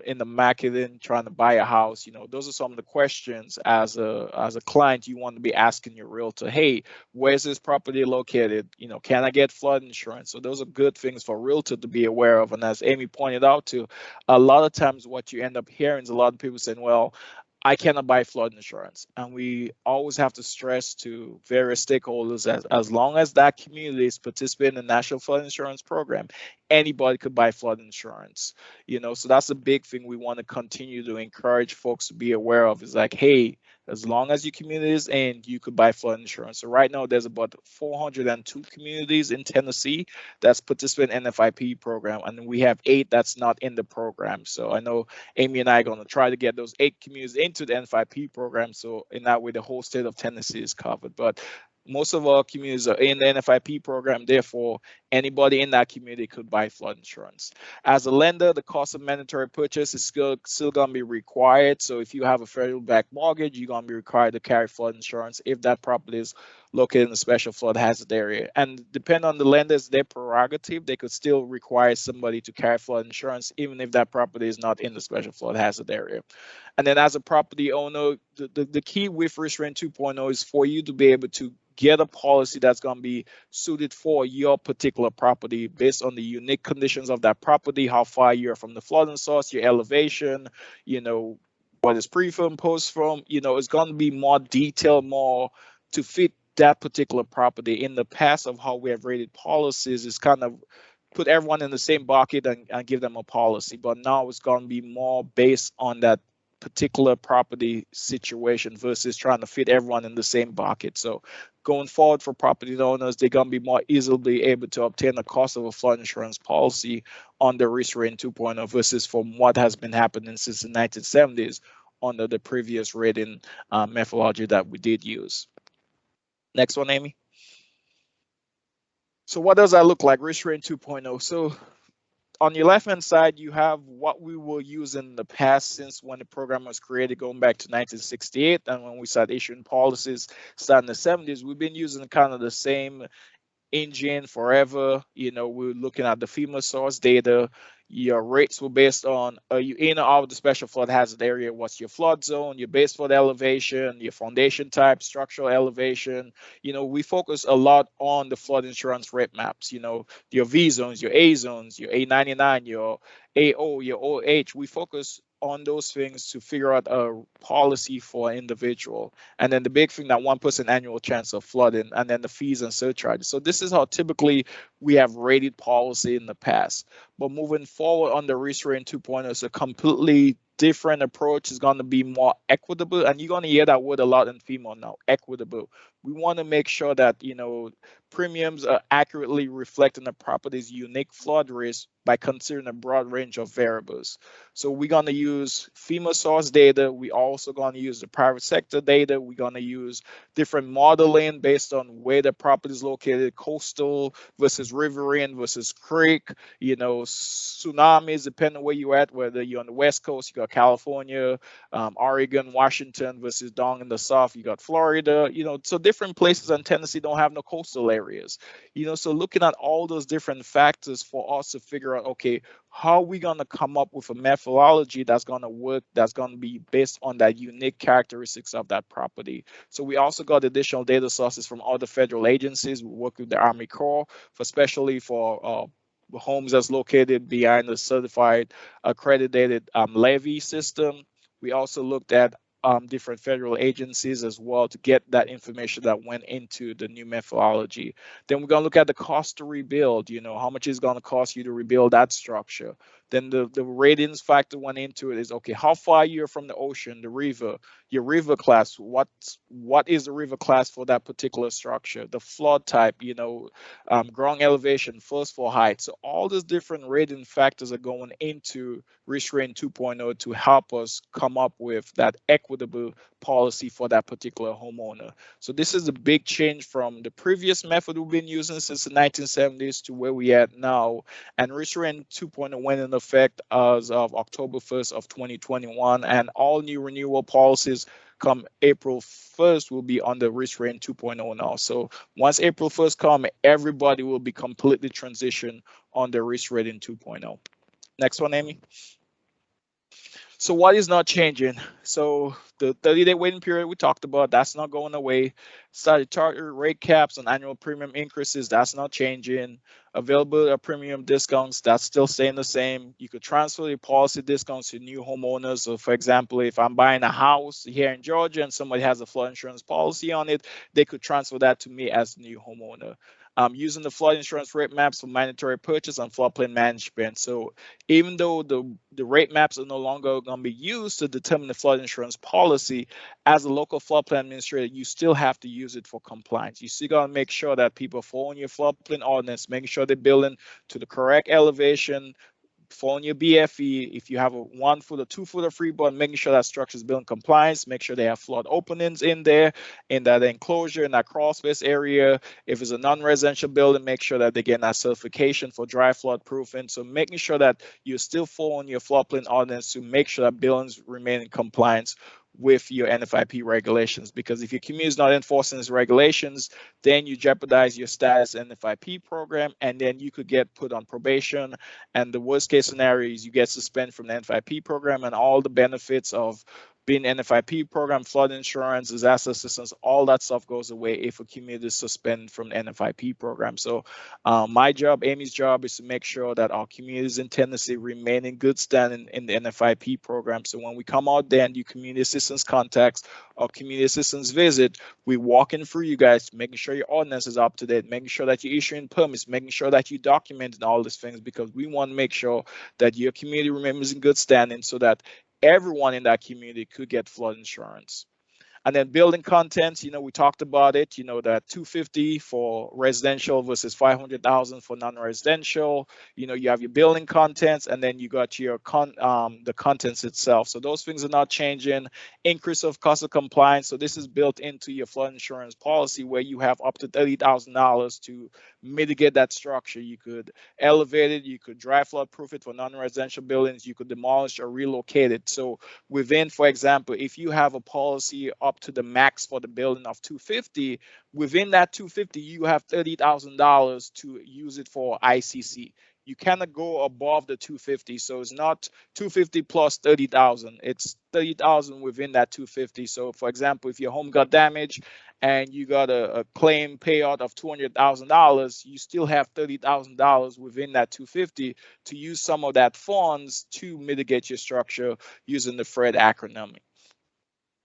in the marketing trying to buy a house, those are some of the questions as a client you want to be asking your realtor. Hey, where's this property located? Can I get flood insurance? So those are good things for a realtor to be aware of. And as Amy pointed out too, a lot of times what you end up hearing is a lot of people saying, well, I cannot buy flood insurance. And we always have to stress to various stakeholders that as long as that community is participating in the National Flood Insurance Program, anybody could buy flood insurance. So that's a big thing we want to continue to encourage folks to be aware of, is like, hey, as long as your community is in, you could buy flood insurance. So right now there's about 402 communities in Tennessee that's participating in the NFIP program, and we have 8 that's not in the program. So I know Amy and I are going to try to get those 8 communities into the NFIP program, so in that way the whole state of Tennessee is covered. But most of our communities are in the NFIP program, therefore anybody in that community could buy flood insurance. As a lender, the cost of mandatory purchase is still going to be required. So if you have a federal backed mortgage, you're going to be required to carry flood insurance if that property is located in the special flood hazard area. And depending on the lenders, their prerogative, they could still require somebody to carry flood insurance even if that property is not in the special flood hazard area. And then as a property owner, the key with Risk Rating 2.0 is for you to be able to get a policy that's going to be suited for your particular property based on the unique conditions of that property, how far you're from the flooding source, your elevation, what is pre-film, post-film, it's going to be more detailed, more to fit that particular property. In the past of how we have rated policies is kind of put everyone in the same bucket and give them a policy, but now it's going to be more based on that particular property situation versus trying to fit everyone in the same bucket. So going forward for property owners, they're going to be more easily able to obtain the cost of a flood insurance policy under Risk Rating 2.0 versus from what has been happening since the 1970s under the previous rating methodology that we did use. Next one, Amy. So what does that look like, Risk Rating 2.0? So on your left-hand side, you have what we were using in the past since when the program was created, going back to 1968, and when we started issuing policies starting in the 70s. We've been using kind of the same engine forever. You know, we're looking at the FEMA source data. Your rates were based on you in or out of the special flood hazard area. What's your flood zone, your base flood elevation, your foundation type, structural elevation. You know, we focus a lot on the flood insurance rate maps. You know, your V zones, your A zones, your A99, your AO, your OH. We focus on those things to figure out a policy for an individual. And then the big thing, that 1% annual chance of flooding, and then the fees and surcharges. So this is how typically we have rated policy in the past. But moving forward on the risk rating 2.0, it's a completely different approach. Is going to be more equitable, and you're going to hear that word a lot in FEMA now, equitable. We want to make sure that, you know, premiums are accurately reflecting the property's unique flood risk by considering a broad range of variables. So we're going to use FEMA source data. We also going to use the private sector data. We're going to use different modeling based on where the property is located, coastal versus riverine versus creek, you know, tsunamis, depending on where you're at, whether you're on the West Coast, you got California, Oregon, Washington versus down in the South, you got Florida, you know, so different places, and Tennessee don't have no coastal areas, you know, so looking at all those different factors for us to figure out, okay, how are we going to come up with a methodology that's going to work, that's going to be based on that unique characteristics of that property. So we also got additional data sources from other federal agencies. We work with the Army Corps, especially for homes that's located behind the certified accredited levy system. We also looked at different federal agencies as well to get that information that went into the new methodology. Then we're going to look at the cost to rebuild, you know, how much is going to cost you to rebuild that structure. Then the ratings factor went into it is, okay, how far you're from the ocean, the river, your river class, what is the river class for that particular structure, the flood type, you know, ground elevation, first floor height. So all these different rating factors are going into risk rating 2.0 to help us come up with that equitable policy for that particular homeowner. So this is a big change from the previous method we've been using since the 1970s to where we at now. And risk rating 2.0 went in effect as of October 1st of 2021, and all new renewal policies come April 1st will be on the risk rating 2.0 now. So once April 1st come, everybody will be completely transitioned on the risk rating 2.0. Next one, Amy. So what is not changing? So the 30-day waiting period we talked about, that's not going away. Statutory rate caps on annual premium increases, that's not changing. Availability of premium discounts, that's still staying the same. You could transfer the policy discounts to new homeowners. So for example, if I'm buying a house here in Georgia and somebody has a flood insurance policy on it, they could transfer that to me as a new homeowner. Using the flood insurance rate maps for mandatory purchase and floodplain management. So even though the rate maps are no longer going to be used to determine the flood insurance policy, as a local floodplain administrator, you still have to use it for compliance. You still got to make sure that people following your floodplain ordinance, making sure they're building to the correct elevation, following your BFE. If you have a 1 foot or 2 foot of freeboard, making sure that structure is built in compliance, make sure they have flood openings in there, in that enclosure, in that crawl space area. If it's a non-residential building, make sure that they get that certification for dry flood proofing. So making sure that you're still following your floodplain ordinance to make sure that buildings remain in compliance with your NFIP regulations, because if your community is not enforcing these regulations, then you jeopardize your status NFIP program, and then you could get put on probation. And the worst case scenario is you get suspended from the NFIP program, and all the benefits of being NFIP program, flood insurance, disaster assistance, all that stuff goes away if a community is suspended from the NFIP program. So my job, Amy's job, is to make sure that our communities in Tennessee remain in good standing in the NFIP program. So when we come out there and do community assistance contacts or community assistance visit, we walking through you guys, making sure your ordinance is up to date, making sure that you're issuing permits, making sure that you documenting all these things, because we want to make sure that your community remains in good standing so that everyone in that community could get flood insurance. And then building contents, we talked about it, that 250 for residential versus 500,000 for non-residential. You have your building contents, and then you got your the contents itself. So those things are not changing. Increase of cost of compliance. So this is built into your flood insurance policy, where you have up to $30,000 to mitigate that structure. You could elevate it, you could dry flood proof it for non-residential buildings, you could demolish or relocate it. So within, for example, if you have a policy up to the max for the building of 250, within that 250 you have $30,000 to use it for ICC. You cannot go above the 250, so it's not 250 plus 30,000. It's 30,000 within that 250. So, for example, if your home got damaged and you got a claim payout of $200,000, you still have $30,000 within that 250 to use some of that funds to mitigate your structure using the FRED acronym.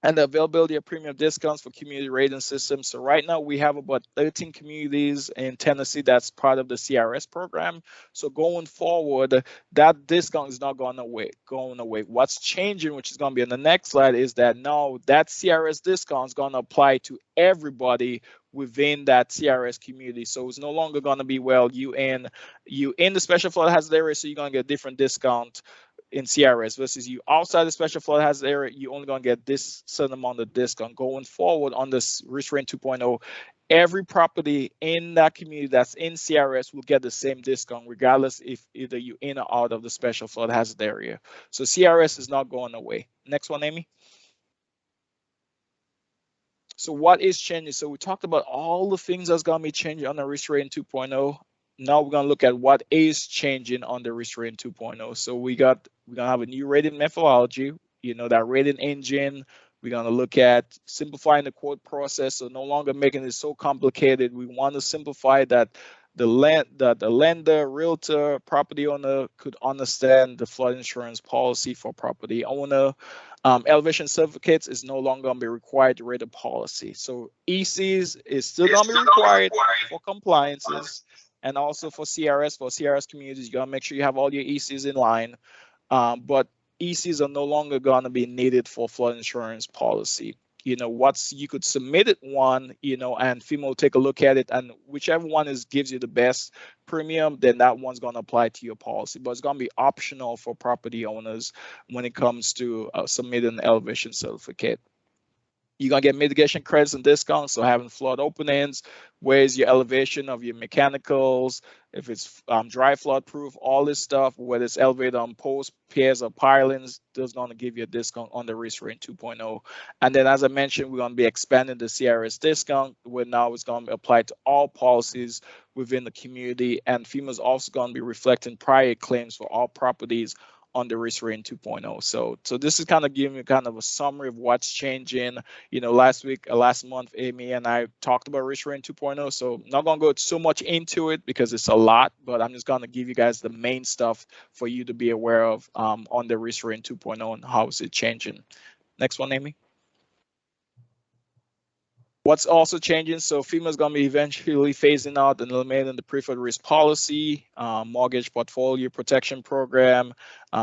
And the availability of premium discounts for community rating systems. So right now we have about 13 communities in Tennessee that's part of the CRS program. So going forward, that discount is not going away. What's changing, which is going to be on the next slide, is that now that CRS discount is going to apply to everybody within that CRS community. So it's no longer going to be, well, you in the special flood hazard area, so you're going to get a different discount in CRS versus you outside the special flood hazard area, you only going to get this certain amount of discount. Going forward on this Risk Rating 2.0, every property in that community that's in CRS will get the same discount, regardless if either you in or out of the special flood hazard area. So CRS is not going away. Next one, Amy. So what is changing? So we talked about all the things that's going to be changing on the Risk Rating 2.0. Now we're going to look at what is changing on the Risk Rating 2.0. So we're going to have a new rating methodology, that rating engine. We're going to look at simplifying the quote process, so no longer making it so complicated. We want to simplify that the lender, realtor, property owner could understand the flood insurance policy for property owner. Elevation certificates is no longer going to be required to rate a policy. So ECs is still going to be required for compliances. And also for CRS communities, you gotta make sure you have all your ECs in line. But ECs are no longer gonna be needed for flood insurance policy. You could submit it one, and FEMA will take a look at it, and whichever one gives you the best premium, then that one's gonna apply to your policy. But it's gonna be optional for property owners when it comes to submitting an elevation certificate. You're going to get mitigation credits and discounts. So having flood openings, where's your elevation of your mechanicals, if it's dry flood proof, all this stuff, whether it's elevated on posts, piers, or pilings, that's going to give you a discount on the Risk Rating 2.0. And then, as I mentioned, we're going to be expanding the CRS discount, where now it's going to be applied to all policies within the community. And FEMA is also going to be reflecting prior claims for all properties on the Risk Rating 2.0. So this is kind of giving you kind of a summary of what's changing. Last month, Amy and I talked about Risk Rating 2.0. So I'm not going to go so much into it because it's a lot, but I'm just going to give you guys the main stuff for you to be aware of on the Risk Rating 2.0 and how is it changing. Next one, Amy. What's also changing, so FEMA is going to be eventually phasing out and eliminating the preferred risk policy, mortgage portfolio protection program,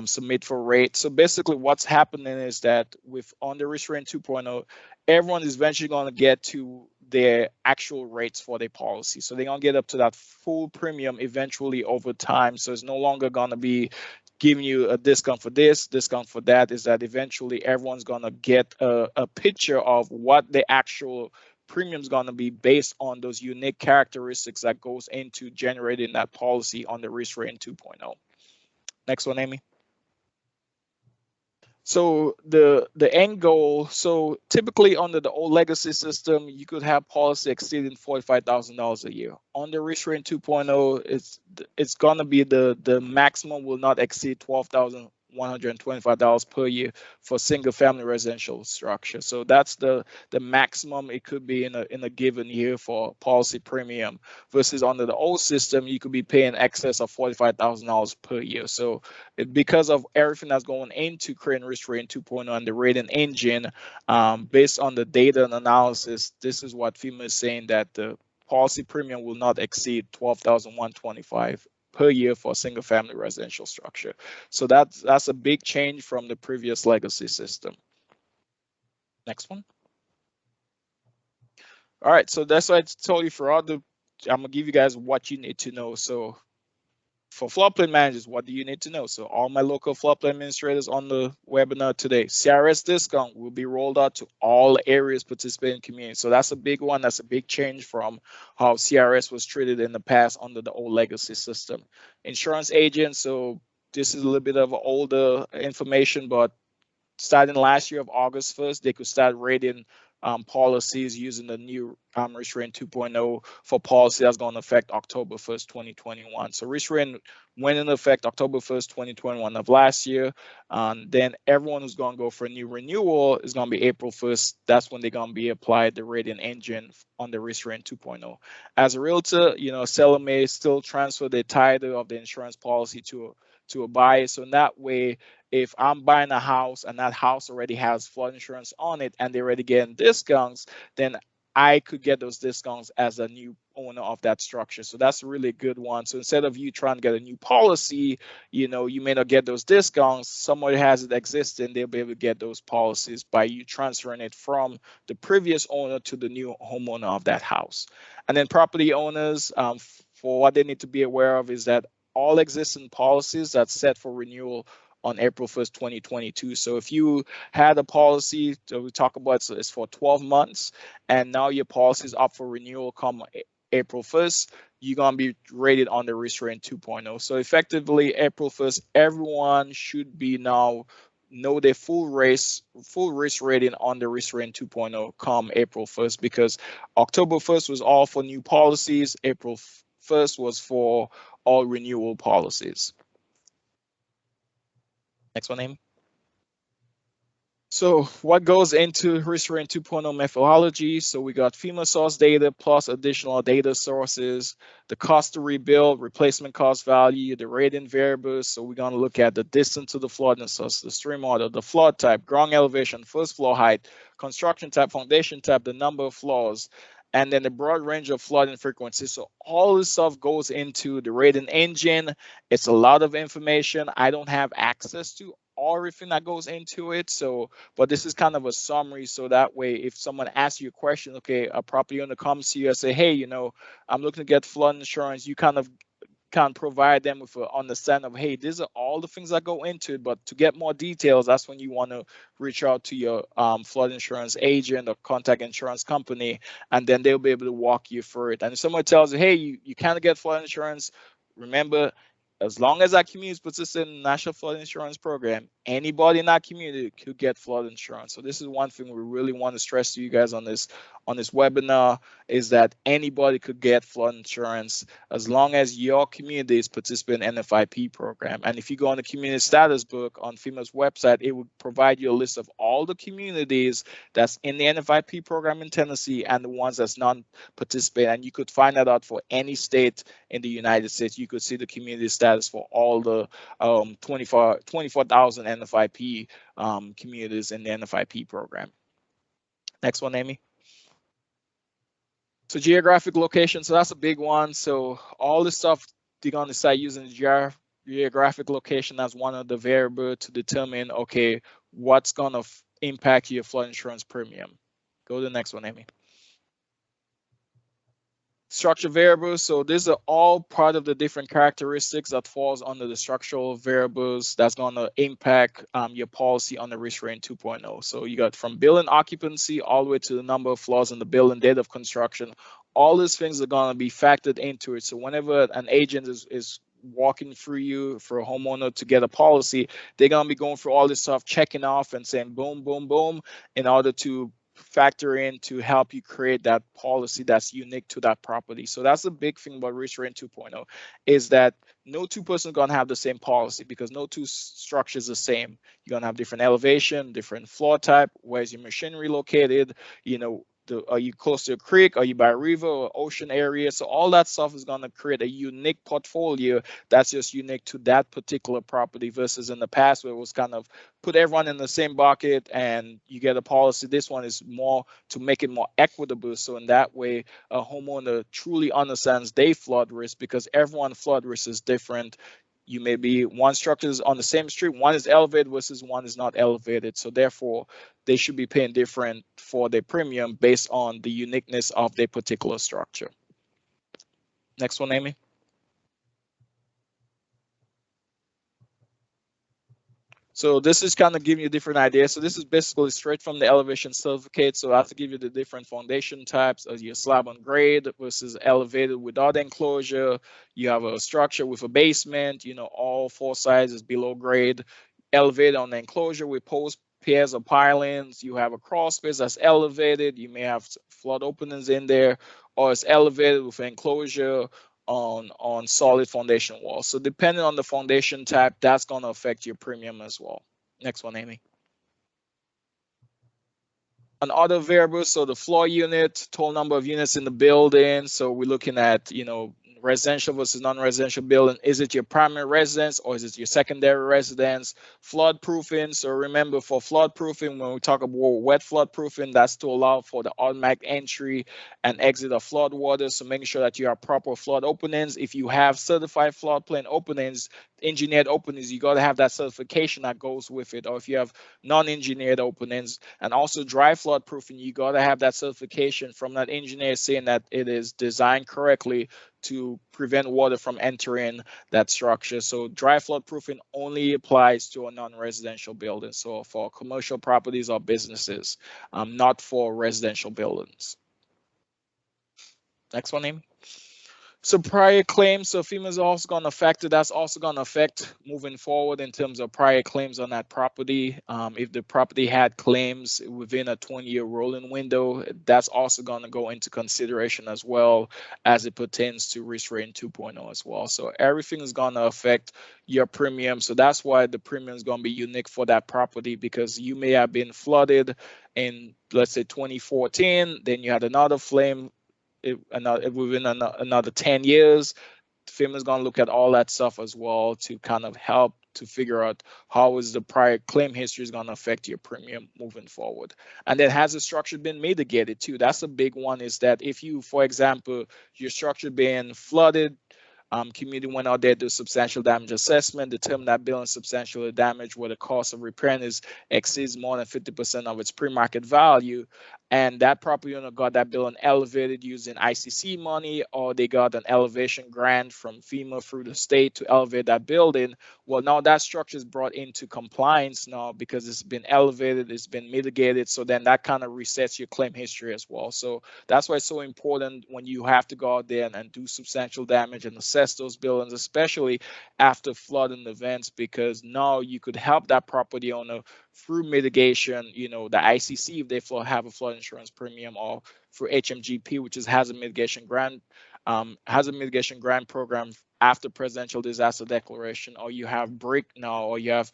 submit for rate. So basically what's happening is that on the Risk Rating 2.0, everyone is eventually going to get to their actual rates for their policy. So they're going to get up to that full premium eventually over time. So it's no longer going to be giving you a discount for this, discount for that. Is that eventually everyone's going to get a picture of what the actual premium is going to be based on those unique characteristics that goes into generating that policy on the Risk Rating 2.0. Next one, Amy. So the end goal, so typically under the old legacy system, you could have policy exceeding $45,000 a year. On the Risk Rating 2.0, it's gonna be the maximum will not exceed $12,125 per year for single family residential structure. So that's the maximum it could be in a given year for policy premium, versus under the old system, you could be paying excess of $45,000 per year. So because of everything that's going into creating Risk Rating 2.0 and the rating engine, based on the data and analysis, this is what FEMA is saying, that the policy premium will not exceed $12,125 per year for a single family residential structure. So that's a big change from the previous legacy system. Next one. All right, so that's what I told you for all the, I'm gonna give you guys what you need to know. So for floodplain managers, what do you need to know? So all my local floodplain administrators on the webinar today, CRS discount will be rolled out to all areas participating communities. So that's a big one. That's a big change from how CRS was treated in the past under the old legacy system. Insurance agents, so this is a little bit of older information, but starting last year of August 1st, they could start rating policies using the new risk rating 2.0 for policy that's going to affect October 1st, 2021. So risk rating went into effect October 1st, 2021 of last year. Then everyone who's going to go for a new renewal is going to be April 1st. That's when they're going to be applied the rating engine on the risk rating 2.0. As a realtor, you know, a seller may still transfer the title of the insurance policy to a buyer. So in that way, if I'm buying a house and that house already has flood insurance on it and they're already getting discounts, then I could get those discounts as a new owner of that structure. So that's a really good one. So instead of you trying to get a new policy, you know, you may not get those discounts. Somebody has it existing, they'll be able to get those policies by you transferring it from the previous owner to the new homeowner of that house. And then property owners, for what they need to be aware of is that all existing policies that's set for renewal on April 1st, 2022. So if you had a policy that we talk about, so it's for 12 months, and now your policy is up for renewal come April 1st, you're going to be rated on the risk rating 2.0. So effectively, April 1st, everyone should be now know their full risk rating on the risk rating 2.0 come April 1st, because October 1st was all for new policies. April 1st was for all renewal policies. Next one, Amy. So what goes into risk rating 2.0 methodology? So we got FEMA source data plus additional data sources, the cost to rebuild, replacement cost value, the rating variables. So we're going to look at the distance to the flood and source, the stream order, the flood type, ground elevation, first floor height, construction type, foundation type, the number of floors, and then the broad range of flooding frequency. So all this stuff goes into the rating engine. It's a lot of information. I don't have access to everything that goes into it. So, but this is kind of a summary. So that way, if someone asks you a question, okay, a property owner comes to you and say, hey, you know, I'm looking to get flood insurance, you kind of can provide them with an understanding of, hey, these are all the things that go into it, but to get more details, that's when you want to reach out to your flood insurance agent or contact insurance company, and then they'll be able to walk you through it. And if someone tells you, hey, you can't get flood insurance, remember, as long as that community is participating in the National Flood Insurance Program, anybody in that community could get flood insurance. So this is one thing we really want to stress to you guys on this webinar, is that anybody could get flood insurance as long as your community is participating in the NFIP program. And if you go on the community status book on FEMA's website, it will provide you a list of all the communities that's in the NFIP program in Tennessee and the ones that's non-participating. And you could find that out for any state in the United States. You could see the community status for all the 24,000 NFIP communities in the NFIP program. Next one, Amy. So geographic location, so that's a big one. So all this stuff, they're going to start using geographic location as one of the variables to determine, okay, what's going to impact your flood insurance premium. Go to the next one, Amy. Structure variables, so these are all part of the different characteristics that falls under the structural variables that's going to impact your policy on the risk rating 2.0. So you got from building occupancy all the way to the number of floors in the building, date of construction. All these things are going to be factored into it. So whenever an agent is walking through you for a homeowner to get a policy, they're going to be going through all this stuff, checking off and saying boom, boom, boom, in order to factor in to help you create that policy that's unique to that property. So that's the big thing about risk rating 2.0, is that no two persons are going to have the same policy, because no two structures are the same. You're going to have different elevation, different floor type, where's your machinery located, you know, are you close to a creek, are you by a river or ocean area? So all that stuff is going to create a unique portfolio that's just unique to that particular property, versus in the past where it was kind of put everyone in the same bucket and you get a policy. This one is more to make it more equitable. So in that way, a homeowner truly understands their flood risk, because everyone's flood risk is different. you may be one structure is on the same street, one is elevated versus one is not elevated. So therefore, they should be paying different for their premium based on the uniqueness of their particular structure. Next one, Amy. So this is kind of giving you different ideas. So this is basically straight from the elevation certificate. So I have to give you the different foundation types as your slab on grade versus elevated without enclosure. You have a structure with a basement, you know, all four sides is below grade. Elevated on the enclosure with post piers or pilings. You have a crawl space that's elevated. You may have flood openings in there, or it's elevated with enclosure on solid foundation walls. So depending on the foundation type, that's going to affect your premium as well. Next one, Amy. On other variables, so the floor unit, total number of units in the building. So we're looking at, you know, residential versus non-residential building. Is it your primary residence or is it your secondary residence? Flood proofing. So remember, for flood proofing, when we talk about wet flood proofing, that's to allow for the automatic entry and exit of flood water. So making sure that you have proper flood openings. If you have certified floodplain openings, engineered openings, you got to have that certification that goes with it. Or if you have non-engineered openings, and also dry flood proofing, you got to have that certification from that engineer saying that it is designed correctly to prevent water from entering that structure. So dry flood proofing only applies to a non-residential building. So for commercial properties or businesses, not for residential buildings. Next one, Amy. So prior claims, so FEMA is also going to affect it. That's also going to affect moving forward in terms of prior claims on that property. If the property had claims within a 20-year rolling window, that's also going to go into consideration as well as it pertains to risk rating 2.0 as well. So everything is going to affect your premium. So that's why the premium is going to be unique for that property, because you may have been flooded in, let's say, 2014, then you had another flame within another 10 years. FEMA is going to look at all that stuff as well to kind of help to figure out how is the prior claim history is going to affect your premium moving forward. And then has the structure been mitigated too? That's a big one, is that if you, for example, your structure being flooded, community went out there, do substantial damage assessment, determine that building substantially damaged where the cost of repairing exceeds more than 50% of its pre-market value, and that property owner got that building elevated using ICC money, or they got an elevation grant from FEMA through the state to elevate that building. Well, now that structure is brought into compliance now because it's been elevated, it's been mitigated. So then that kind of resets your claim history as well. So that's why it's so important when you have to go out there and do substantial damage and assess those buildings, especially after flooding events, because now you could help that property owner through mitigation, you know, the ICC if they have a flood insurance premium, or through HMGP, which is hazard mitigation grant program after presidential disaster declaration, or you have BRIC now, or you have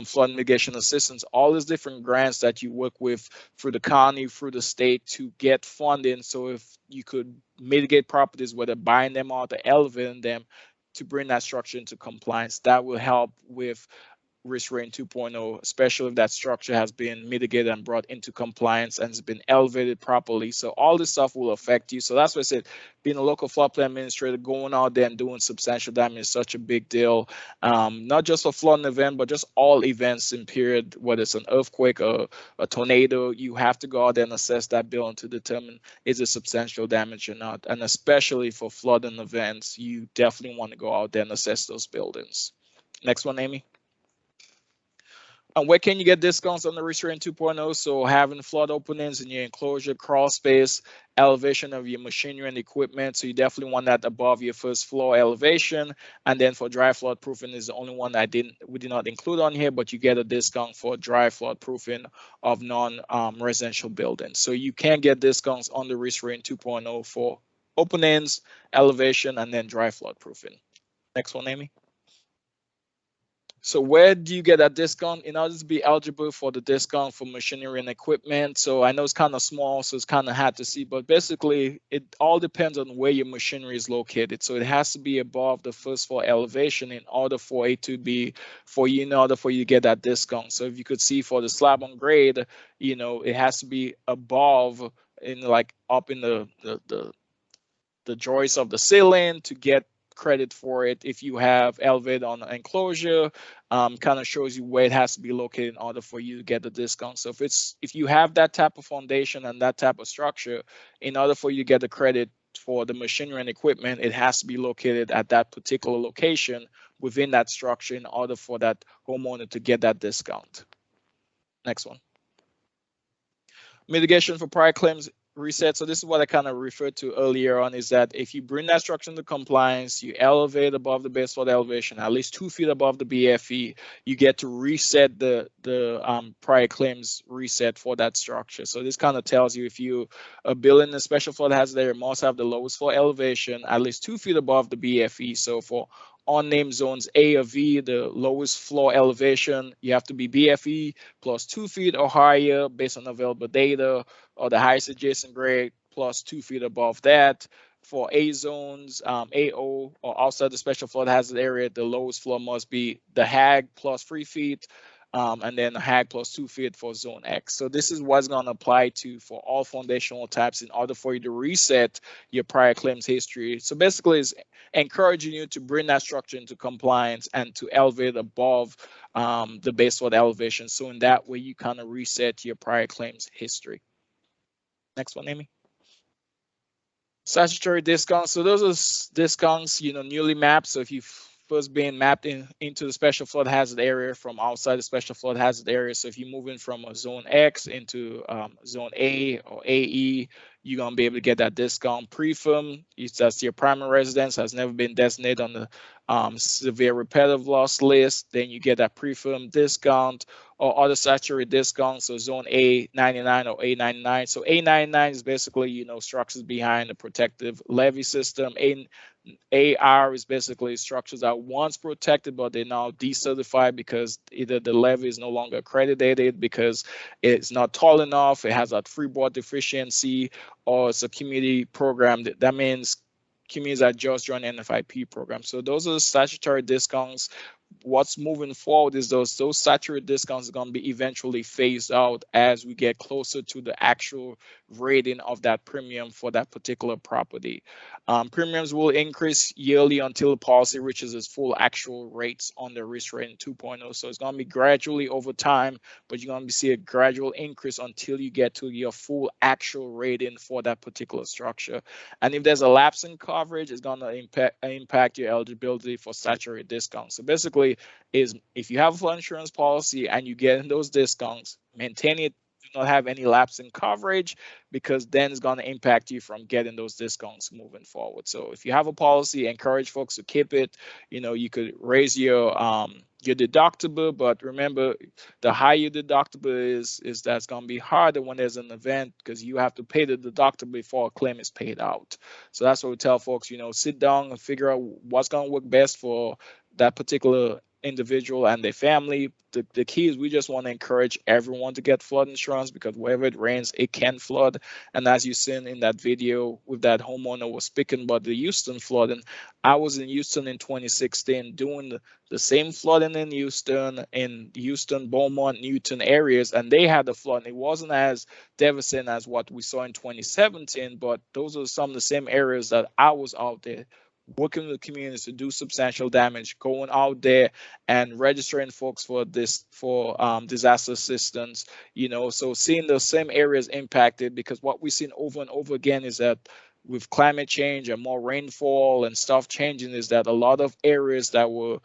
flood mitigation assistance, all these different grants that you work with through the county, through the state to get funding. So if you could mitigate properties, whether buying them out or elevating them to bring that structure into compliance, that will help with risk rating 2.0, especially if that structure has been mitigated and brought into compliance and has been elevated properly. So all this stuff will affect you. So that's why I said being a local floodplain administrator, going out there and doing substantial damage is such a big deal, not just for flooding event, but just all events in period, whether it's an earthquake or a tornado. You have to go out there and assess that building to determine is it substantial damage or not. And especially for flooding events, you definitely want to go out there and assess those buildings. Next one, Amy. And where can you get discounts on the risk rating 2.0? So having flood openings in your enclosure, crawl space, elevation of your machinery and equipment. So you definitely want that above your first floor elevation. And then for dry flood proofing is the only one that we did not include on here, but you get a discount for dry flood proofing of non-residential buildings. So you can get discounts on the risk rating 2.0 for openings, elevation, and then dry flood proofing. Next one, Amy. So where do you get that discount? In order to be eligible for the discount for machinery and equipment, so I know it's kind of small, so it's kind of hard to see, but basically it all depends on where your machinery is located. So it has to be above the first floor elevation in order for it to be in order for you to get that discount. So if you could see for the slab on grade, you know, it has to be above, in like up in the joists of the ceiling to get credit for it. If you have elevated on an enclosure, kind of shows you where it has to be located in order for you to get the discount. So if you have that type of foundation and that type of structure, in order for you to get the credit for the machinery and equipment, it has to be located at that particular location within that structure in order for that homeowner to get that discount. Next one. Mitigation for prior claims reset. So this is what I kind of referred to earlier on, is that if you bring that structure into compliance, you elevate above the base flood elevation, at least 2 feet above the BFE, you get to reset the prior claims reset for that structure. So this kind of tells you if you are building a special flood hazard area, must have the lowest floor elevation at least 2 feet above the BFE. So for unnamed zones A or V, the lowest floor elevation, you have to be BFE plus 2 feet or higher based on available data, or the highest adjacent grade plus 2 feet above that. For A zones, AO, or outside the special flood hazard area, the lowest floor must be the HAG plus 3 feet, and then a HAG plus 2 feet for zone X. So this is what's going to apply to for all foundational types in order for you to reset your prior claims history. So basically, it's encouraging you to bring that structure into compliance and to elevate above the base flood elevation. So in that way, you kind of reset your prior claims history. Next one, Amy. Statutory discounts. So those are discounts, newly mapped. So if you've first been mapped into the special flood hazard area from outside the special flood hazard area. So if you're moving from a zone X into zone A or AE, you're going to be able to get that discount. Pre-firm, that's your primary residence, has never been designated on the severe repetitive loss list, then you get that pre-firm discount or other statutory discounts. So zone A99 or A99. So A99 is basically, structures behind the protective levee system. AR is basically structures that once protected, but they're now decertified because either the levee is no longer accredited because it's not tall enough, it has a freeboard deficiency, or it's a community program. That means communities that just joined NFIP program. So those are the statutory discounts. What's moving forward is those statutory discounts are going to be eventually phased out as we get closer to the actual rating of that premium for that particular property. Premiums will increase yearly until the policy reaches its full actual rates on the risk rating 2.0. So it's going to be gradually over time, but you're going to see a gradual increase until you get to your full actual rating for that particular structure. And if there's a lapse in coverage, it's going to impact your eligibility for statutory discounts. So basically, is if you have a flood insurance policy and you get those discounts, maintain it. Do not have any lapse in coverage, because then it's going to impact you from getting those discounts moving forward. So if you have a policy, encourage folks to keep it. You could raise your deductible, but remember, the higher your deductible is that's going to be harder when there's an event, because you have to pay the deductible before a claim is paid out. So that's what we tell folks, sit down and figure out what's going to work best for that particular individual and their family. The key is we just want to encourage everyone to get flood insurance, because wherever it rains, it can flood. And as you seen in that video with that homeowner was speaking about the Houston flooding, I was in Houston in 2016 doing the same flooding in Houston, Beaumont, Newton areas, and they had the flooding. It wasn't as devastating as what we saw in 2017, but those are some of the same areas that I was out there working with the communities to do substantial damage, going out there and registering folks for disaster assistance, so seeing those same areas impacted, because what we've seen over and over again is that with climate change and more rainfall and stuff changing, is that a lot of areas that were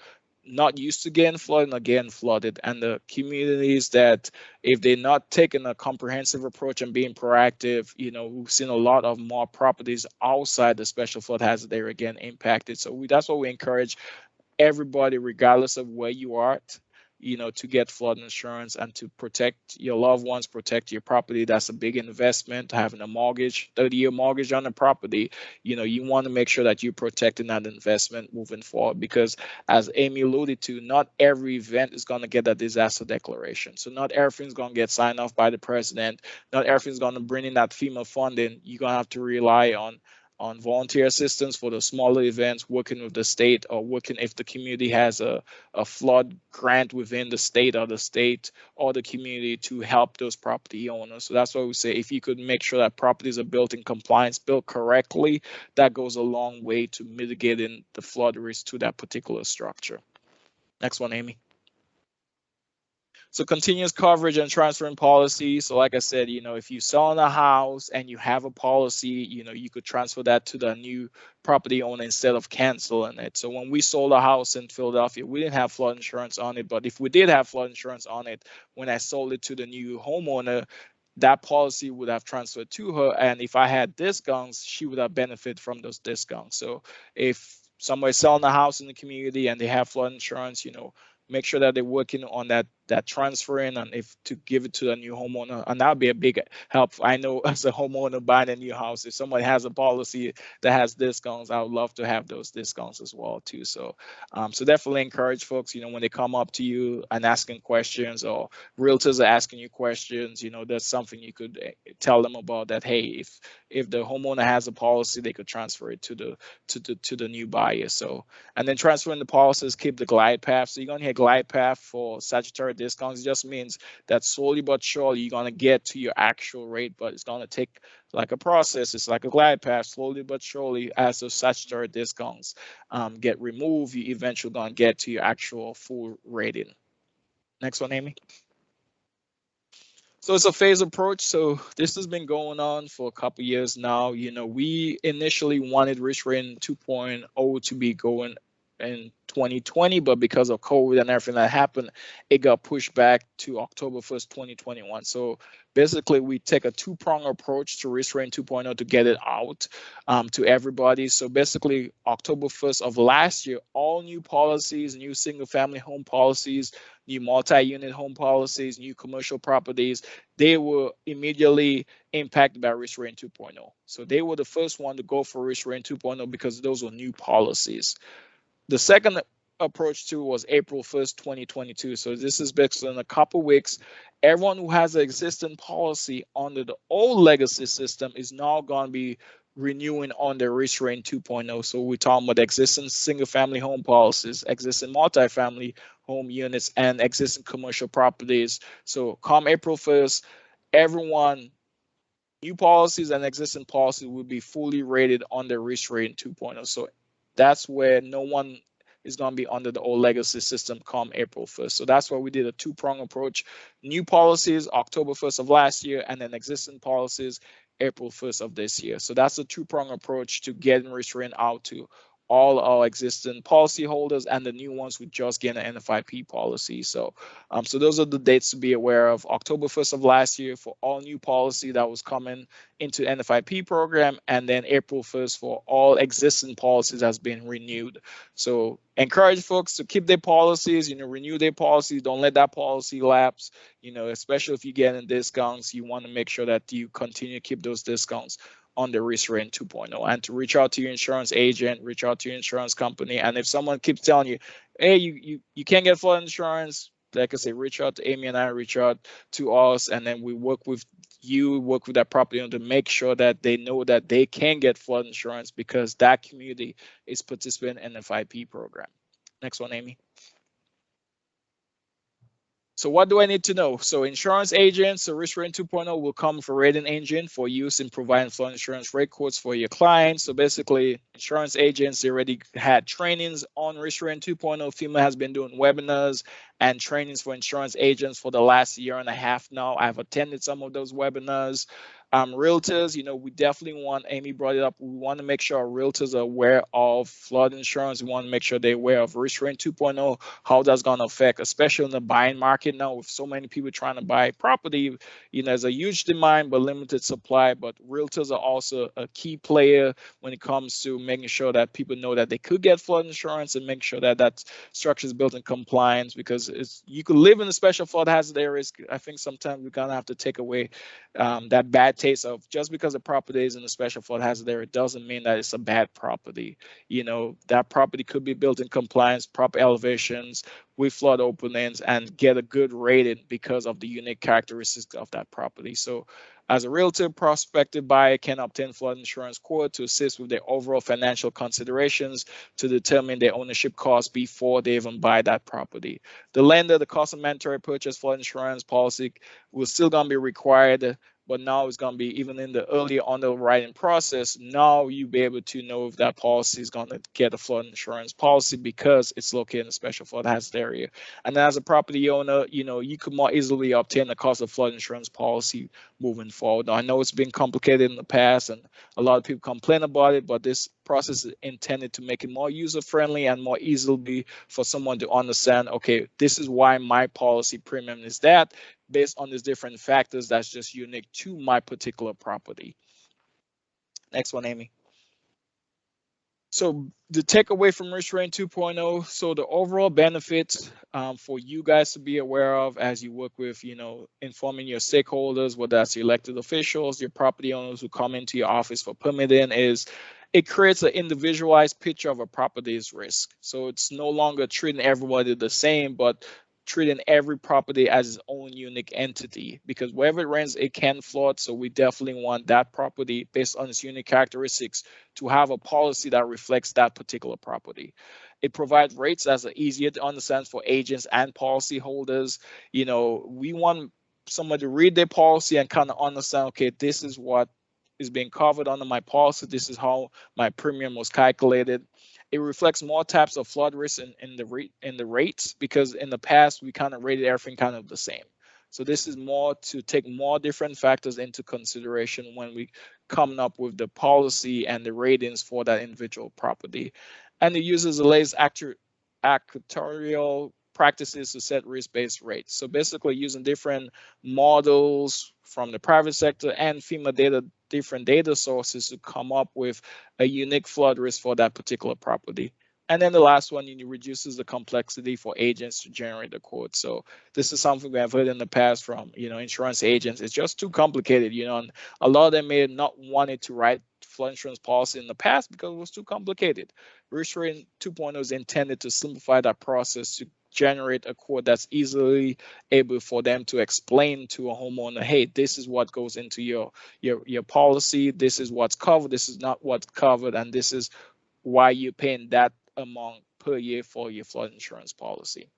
not used to getting flooded again flooded, and the communities that, if they're not taking a comprehensive approach and being proactive, we've seen a lot of more properties outside the special flood hazard area again impacted. So that's what we encourage everybody, regardless of where you are at, to get flood insurance and to protect your loved ones, protect your property. That's a big investment. Having a mortgage, 30-year mortgage on the property, you want to make sure that you're protecting that investment moving forward, because as Amy alluded to, not every event is going to get a disaster declaration. So not everything's going to get signed off by the president. Not everything's going to bring in that FEMA funding. You're going to have to rely on volunteer assistance for the smaller events, working with the state, or working if the community has a flood grant within the state or the community to help those property owners. So that's why we say if you could make sure that properties are built in compliance, built correctly, that goes a long way to mitigating the flood risk to that particular structure. Next one, Amy. So continuous coverage and transferring policy. So like I said, if you sell a house and you have a policy, you could transfer that to the new property owner instead of canceling it. So when we sold a house in Philadelphia, we didn't have flood insurance on it, but if we did have flood insurance on it, when I sold it to the new homeowner, that policy would have transferred to her. And if I had discounts, she would have benefited from those discounts. So if somebody's selling a house in the community and they have flood insurance, make sure that they're working on that transferring, and if to give it to a new homeowner, and that'll be a big help. I know as a homeowner buying a new house, if somebody has a policy that has discounts, I would love to have those discounts as well too. So so definitely encourage folks, when they come up to you and asking questions, or realtors are asking you questions, that's something you could tell them about, that hey, if the homeowner has a policy, they could transfer it to the new buyer. So, and then transferring the policies, keep the glide path. So you're gonna hear glide path for statutory discounts. It just means that slowly but surely you're going to get to your actual rate, but it's going to take like a process. It's like a glide path. Slowly but surely, as those statutory discounts get removed, you eventually going to get to your actual full rating. Next one, Amy. So it's a phased approach. So this has been going on for a couple years now. We initially wanted risk rating 2.0 to be going in 2020, but because of COVID and everything that happened, it got pushed back to October 1st, 2021. So basically, we take a two-pronged approach to risk rating 2.0 to get it out to everybody. So basically, October 1st of last year, all new policies, new single-family home policies, new multi-unit home policies, new commercial properties, they were immediately impacted by risk rating 2.0. So they were the first one to go for risk rating 2.0 because those were new policies. The second approach to was April 1st, 2022. So this is basically in a couple weeks. Everyone who has an existing policy under the old legacy system is now going to be renewing on the risk rating 2.0. So we're talking about existing single family home policies, existing multifamily home units, and existing commercial properties. So come April 1st, everyone, new policies and existing policies will be fully rated on the risk rating 2.0. So that's where no one is going to be under the old legacy system come April 1st. So that's why we did a two-pronged approach. New policies, October 1st of last year, and then existing policies, April 1st of this year. So that's a two-pronged approach to getting risk rating out to all our existing policyholders and the new ones who just get an NFIP policy. So so those are the dates to be aware of. October 1st of last year for all new policy that was coming into NFIP program, and then April 1st for all existing policies that's been renewed. So encourage folks to keep their policies, renew their policies. Don't let that policy lapse, especially if you're getting discounts. You want to make sure that you continue to keep those discounts on the risk rating 2.0, and to reach out to your insurance agent, reach out to your insurance company. And if someone keeps telling you, hey, you can't get flood insurance, like I say, reach out to Amy and I, reach out to us, and then we work with you, work with that property owner to make sure that they know that they can get flood insurance because that community is participating in the NFIP program. Next one, Amy. So what do I need to know? So insurance agents, so risk rating 2.0 will come for rating engine for use in providing flood insurance rate quotes for your clients. So basically, insurance agents, they already had trainings on risk rating 2.0. FEMA has been doing webinars and trainings for insurance agents for the last year and a half now. I've attended some of those webinars. Realtors, we definitely want, Amy brought it up, we want to make sure our realtors are aware of flood insurance. We want to make sure they're aware of risk rating 2.0, how that's going to affect, especially in the buying market now with so many people trying to buy property. There's a huge demand but limited supply, but realtors are also a key player when it comes to making sure that people know that they could get flood insurance and make sure that that structure is built in compliance, because you could live in a special flood hazard area. I think sometimes we're going to have to take away that bad taste of just because the property is in a special flood hazard area, it doesn't mean that it's a bad property. That property could be built in compliance, proper elevations with flood openings, and get a good rating because of the unique characteristics of that property. So As a realtor, prospective buyer can obtain flood insurance quote to assist with their overall financial considerations to determine their ownership costs before they even buy that property. The lender, the cost of mandatory purchase flood insurance policy will still gonna be required, but now it's going to be even in the early underwriting process. Now you be able to know if that policy is going to get a flood insurance policy because it's located in a special flood hazard area. And as a property owner, you could more easily obtain the cost of flood insurance policy moving forward. Now, I know it's been complicated in the past and a lot of people complain about it, but this process is intended to make it more user-friendly and more easily for someone to understand, okay, this is why my policy premium is that, based on these different factors that's just unique to my particular property. Next one, Amy. So the takeaway from Risk Rating 2.0, so the overall benefits for you guys to be aware of as you work with, informing your stakeholders, whether that's your elected officials, your property owners who come into your office for permitting, is it creates an individualized picture of a property's risk. So it's no longer treating everybody the same, but treating every property as its own unique entity, because wherever it rents, it can flood. So we definitely want that property, based on its unique characteristics, to have a policy that reflects that particular property. It provides rates that's easier to understand for agents and policyholders. We want somebody to read their policy and kind of understand, okay, this is what is being covered under my policy. This is how my premium was calculated. It reflects more types of flood risk in the rates, because in the past we kind of rated everything kind of the same. So this is more to take more different factors into consideration when we come up with the policy and the ratings for that individual property. And it uses the latest actuarial practices to set risk-based rates. So basically using different models from the private sector and FEMA data, different data sources to come up with a unique flood risk for that particular property. And then the last one, reduces the complexity for agents to generate the quote. So this is something we have heard in the past from, insurance agents. It's just too complicated, and a lot of them may not wanted to write flood insurance policy in the past because it was too complicated. Risk Rating 2.0 is intended to simplify that process to generate a quote that's easily able for them to explain to a homeowner, hey, this is what goes into your policy, this is what's covered, this is not what's covered, and this is why you're paying that amount per year for your flood insurance policy.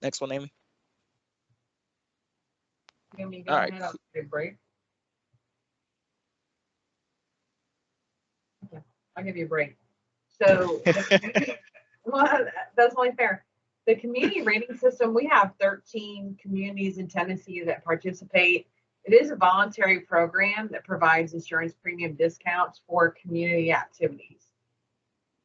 Next one, Amy. Amy, All right. I'll take a break. Okay, I'll give you a break. So well, that's only fair. The community rating system, we have 13 communities in Tennessee that participate. It is a voluntary program that provides insurance premium discounts for community activities.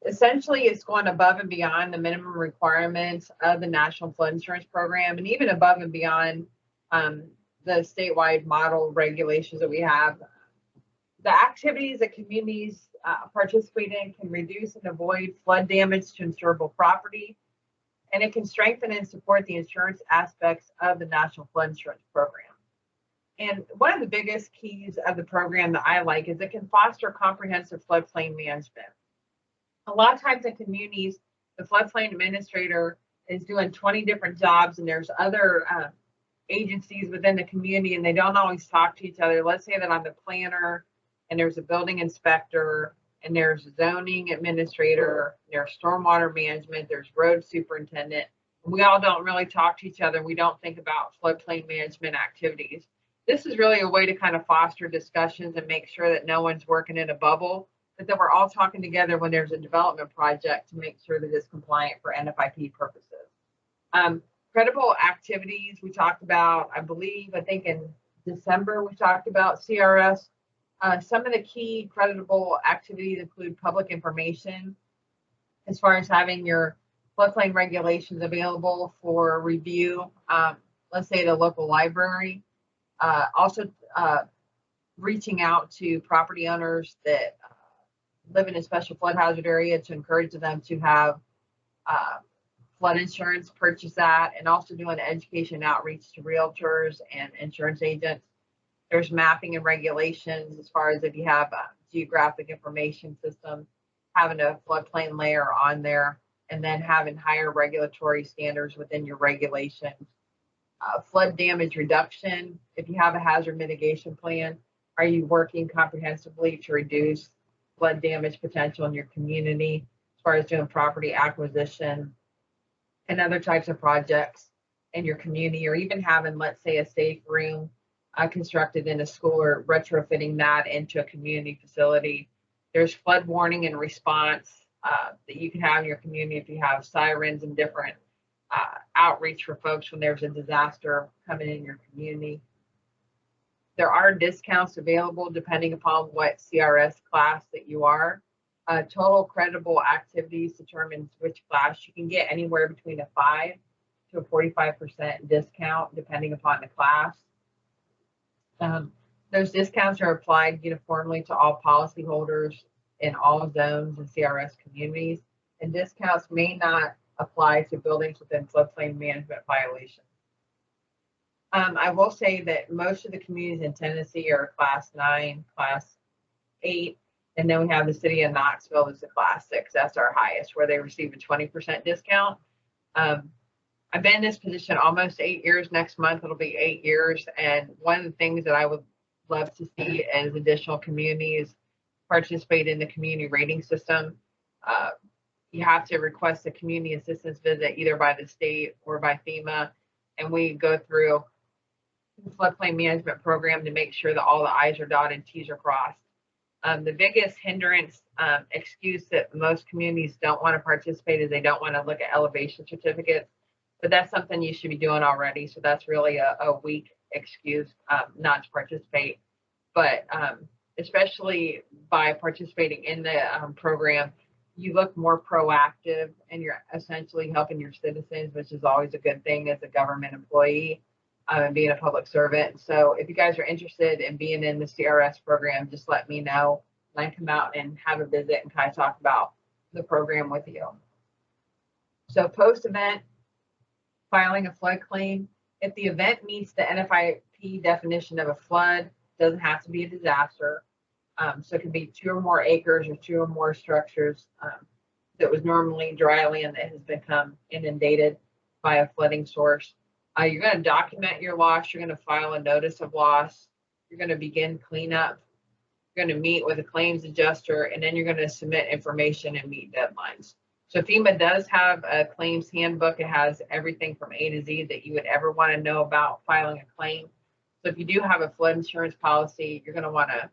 Essentially, it's going above and beyond the minimum requirements of the National Flood Insurance Program, and even above and beyond the statewide model regulations that we have. The activities that communities participate in can reduce and avoid flood damage to insurable property, and it can strengthen and support the insurance aspects of the National Flood Insurance Program. And one of the biggest keys of the program that I like is it can foster comprehensive floodplain management. A lot of times in communities, the floodplain administrator is doing 20 different jobs, and there's other agencies within the community, and they don't always talk to each other. Let's say that I'm the planner, and there's a building inspector, and there's a zoning administrator, there's stormwater management, there's road superintendent. We all don't really talk to each other. We don't think about floodplain management activities. This is really a way to kind of foster discussions and make sure that no one's working in a bubble, but that we're all talking together when there's a development project to make sure that it's compliant for NFIP purposes. Credible activities, we talked about, I think in December, we talked about CRS. Some of the key creditable activities include public information, as far as having your floodplain regulations available for review, let's say the local library. Also reaching out to property owners that live in a special flood hazard area to encourage them to have flood insurance, purchase that, and also doing education outreach to realtors and insurance agents. There's mapping and regulations as far as if you have a geographic information system, having a floodplain layer on there, and then having higher regulatory standards within your regulations. Flood damage reduction. If you have a hazard mitigation plan, are you working comprehensively to reduce flood damage potential in your community as far as doing property acquisition and other types of projects in your community, or even having, let's say, a safe room constructed in a school or retrofitting that into a community facility. There's flood warning and response that you can have in your community if you have sirens and different outreach for folks when there's a disaster coming in your community. There are discounts available depending upon what CRS class that you are. Total credible activities determines which class. You can get anywhere between a 5 to a 45% discount depending upon the class. Those discounts are applied uniformly to all policyholders in all zones and CRS communities, and discounts may not apply to buildings within floodplain management violations. I will say that most of the communities in Tennessee are class 9, class 8, and then we have the city of Knoxville as a class 6. That's our highest, where they receive a 20% discount. I've been in this position almost 8 years. Next month, it'll be 8 years. And one of the things that I would love to see is additional communities participate in the community rating system. You have to request a community assistance visit either by the state or by FEMA. And we go through the floodplain management program to make sure that all the I's are dotted, T's are crossed. The biggest hindrance excuse that most communities don't want to participate is they don't want to look at elevation certificates, but that's something you should be doing already. So that's really a weak excuse not to participate. But especially by participating in the program, you look more proactive and you're essentially helping your citizens, which is always a good thing as a government employee and being a public servant. So if you guys are interested in being in the CRS program, just let me know and I come out and have a visit and kind of talk about the program with you. So post-event, filing a flood claim. If the event meets the NFIP definition of a flood, doesn't have to be a disaster. So it could be 2 or more acres or 2 or more structures that was normally dry land that has become inundated by a flooding source. You're going to document your loss. You're going to file a notice of loss. You're going to begin cleanup. You're going to meet with a claims adjuster, and then you're going to submit information and meet deadlines. So FEMA does have a claims handbook. It has everything from A to Z that you would ever want to know about filing a claim. So if you do have a flood insurance policy, you're going to want to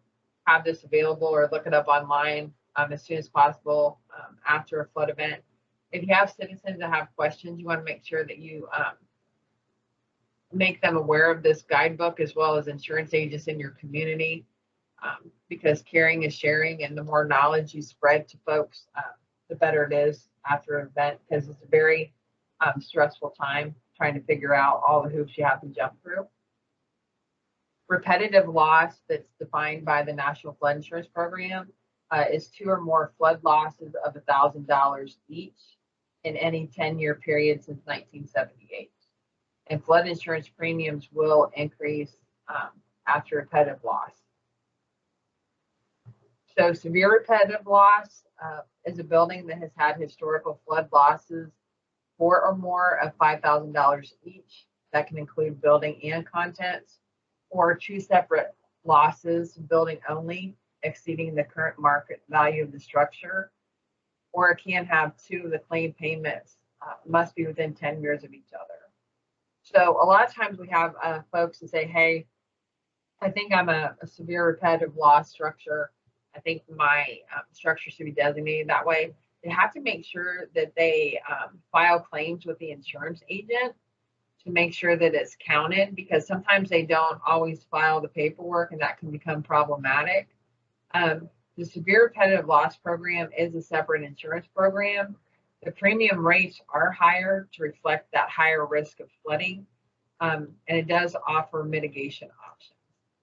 have this available or look it up online as soon as possible after a flood event. If you have citizens that have questions, you want to make sure that you make them aware of this guidebook as well as insurance agents in your community, because caring is sharing, and the more knowledge you spread to folks, the better it is after an event, because it's a very stressful time trying to figure out all the hoops you have to jump through. Repetitive loss that's defined by the National Flood Insurance Program is 2 or more flood losses of $1,000 each in any 10-year period since 1978. And flood insurance premiums will increase after repetitive loss. So severe repetitive loss is a building that has had historical flood losses 4 or more of $5,000 each. That can include building and contents, or 2 separate losses, building only, exceeding the current market value of the structure, or it can have 2 of the claim payments must be within 10 years of each other. So a lot of times we have folks that say, hey, I think I'm a severe repetitive loss structure. I think my structure should be designated that way. They have to make sure that they file claims with the insurance agent to make sure that it's counted, because sometimes they don't always file the paperwork and that can become problematic. The severe repetitive loss program is a separate insurance program. The premium rates are higher to reflect that higher risk of flooding, and it does offer mitigation options.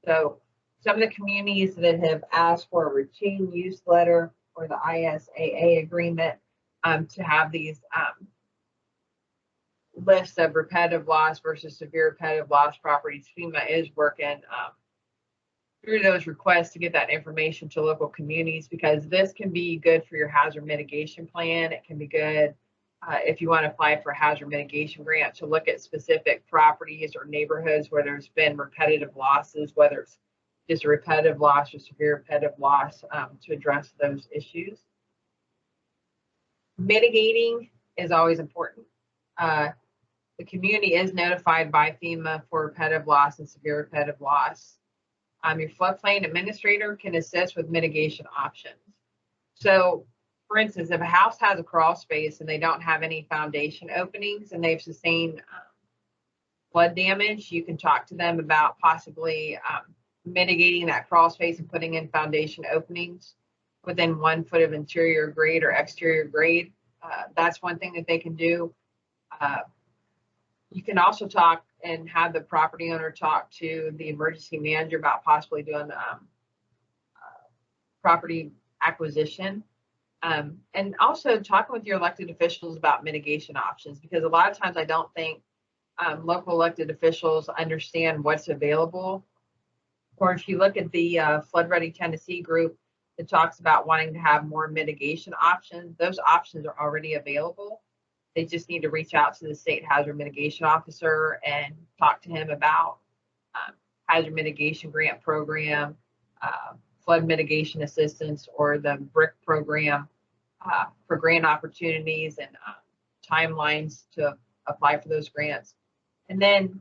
So some of the communities that have asked for a routine use letter or the ISAA agreement to have these lists of repetitive loss versus severe repetitive loss properties, FEMA is working through those requests to get that information to local communities, because this can be good for your hazard mitigation plan. It can be good if you want to apply for a hazard mitigation grant, to look at specific properties or neighborhoods where there's been repetitive losses, whether it's just a repetitive loss or severe repetitive loss, to address those issues. Mitigating is always important. The community is notified by FEMA for repetitive loss and severe repetitive loss. Your floodplain administrator can assist with mitigation options. So, for instance, if a house has a crawl space and they don't have any foundation openings and they've sustained flood damage, you can talk to them about possibly mitigating that crawl space and putting in foundation openings within 1 foot of interior grade or exterior grade. That's one thing that they can do. You can also talk and have the property owner talk to the emergency manager about possibly doing property acquisition. And also talking with your elected officials about mitigation options, because a lot of times I don't think local elected officials understand what's available. Or if you look at the Flood Ready Tennessee group that talks about wanting to have more mitigation options, those options are already available. They just need to reach out to the state hazard mitigation officer and talk to him about hazard mitigation grant program, flood mitigation assistance, or the BRIC program for grant opportunities and timelines to apply for those grants. And then,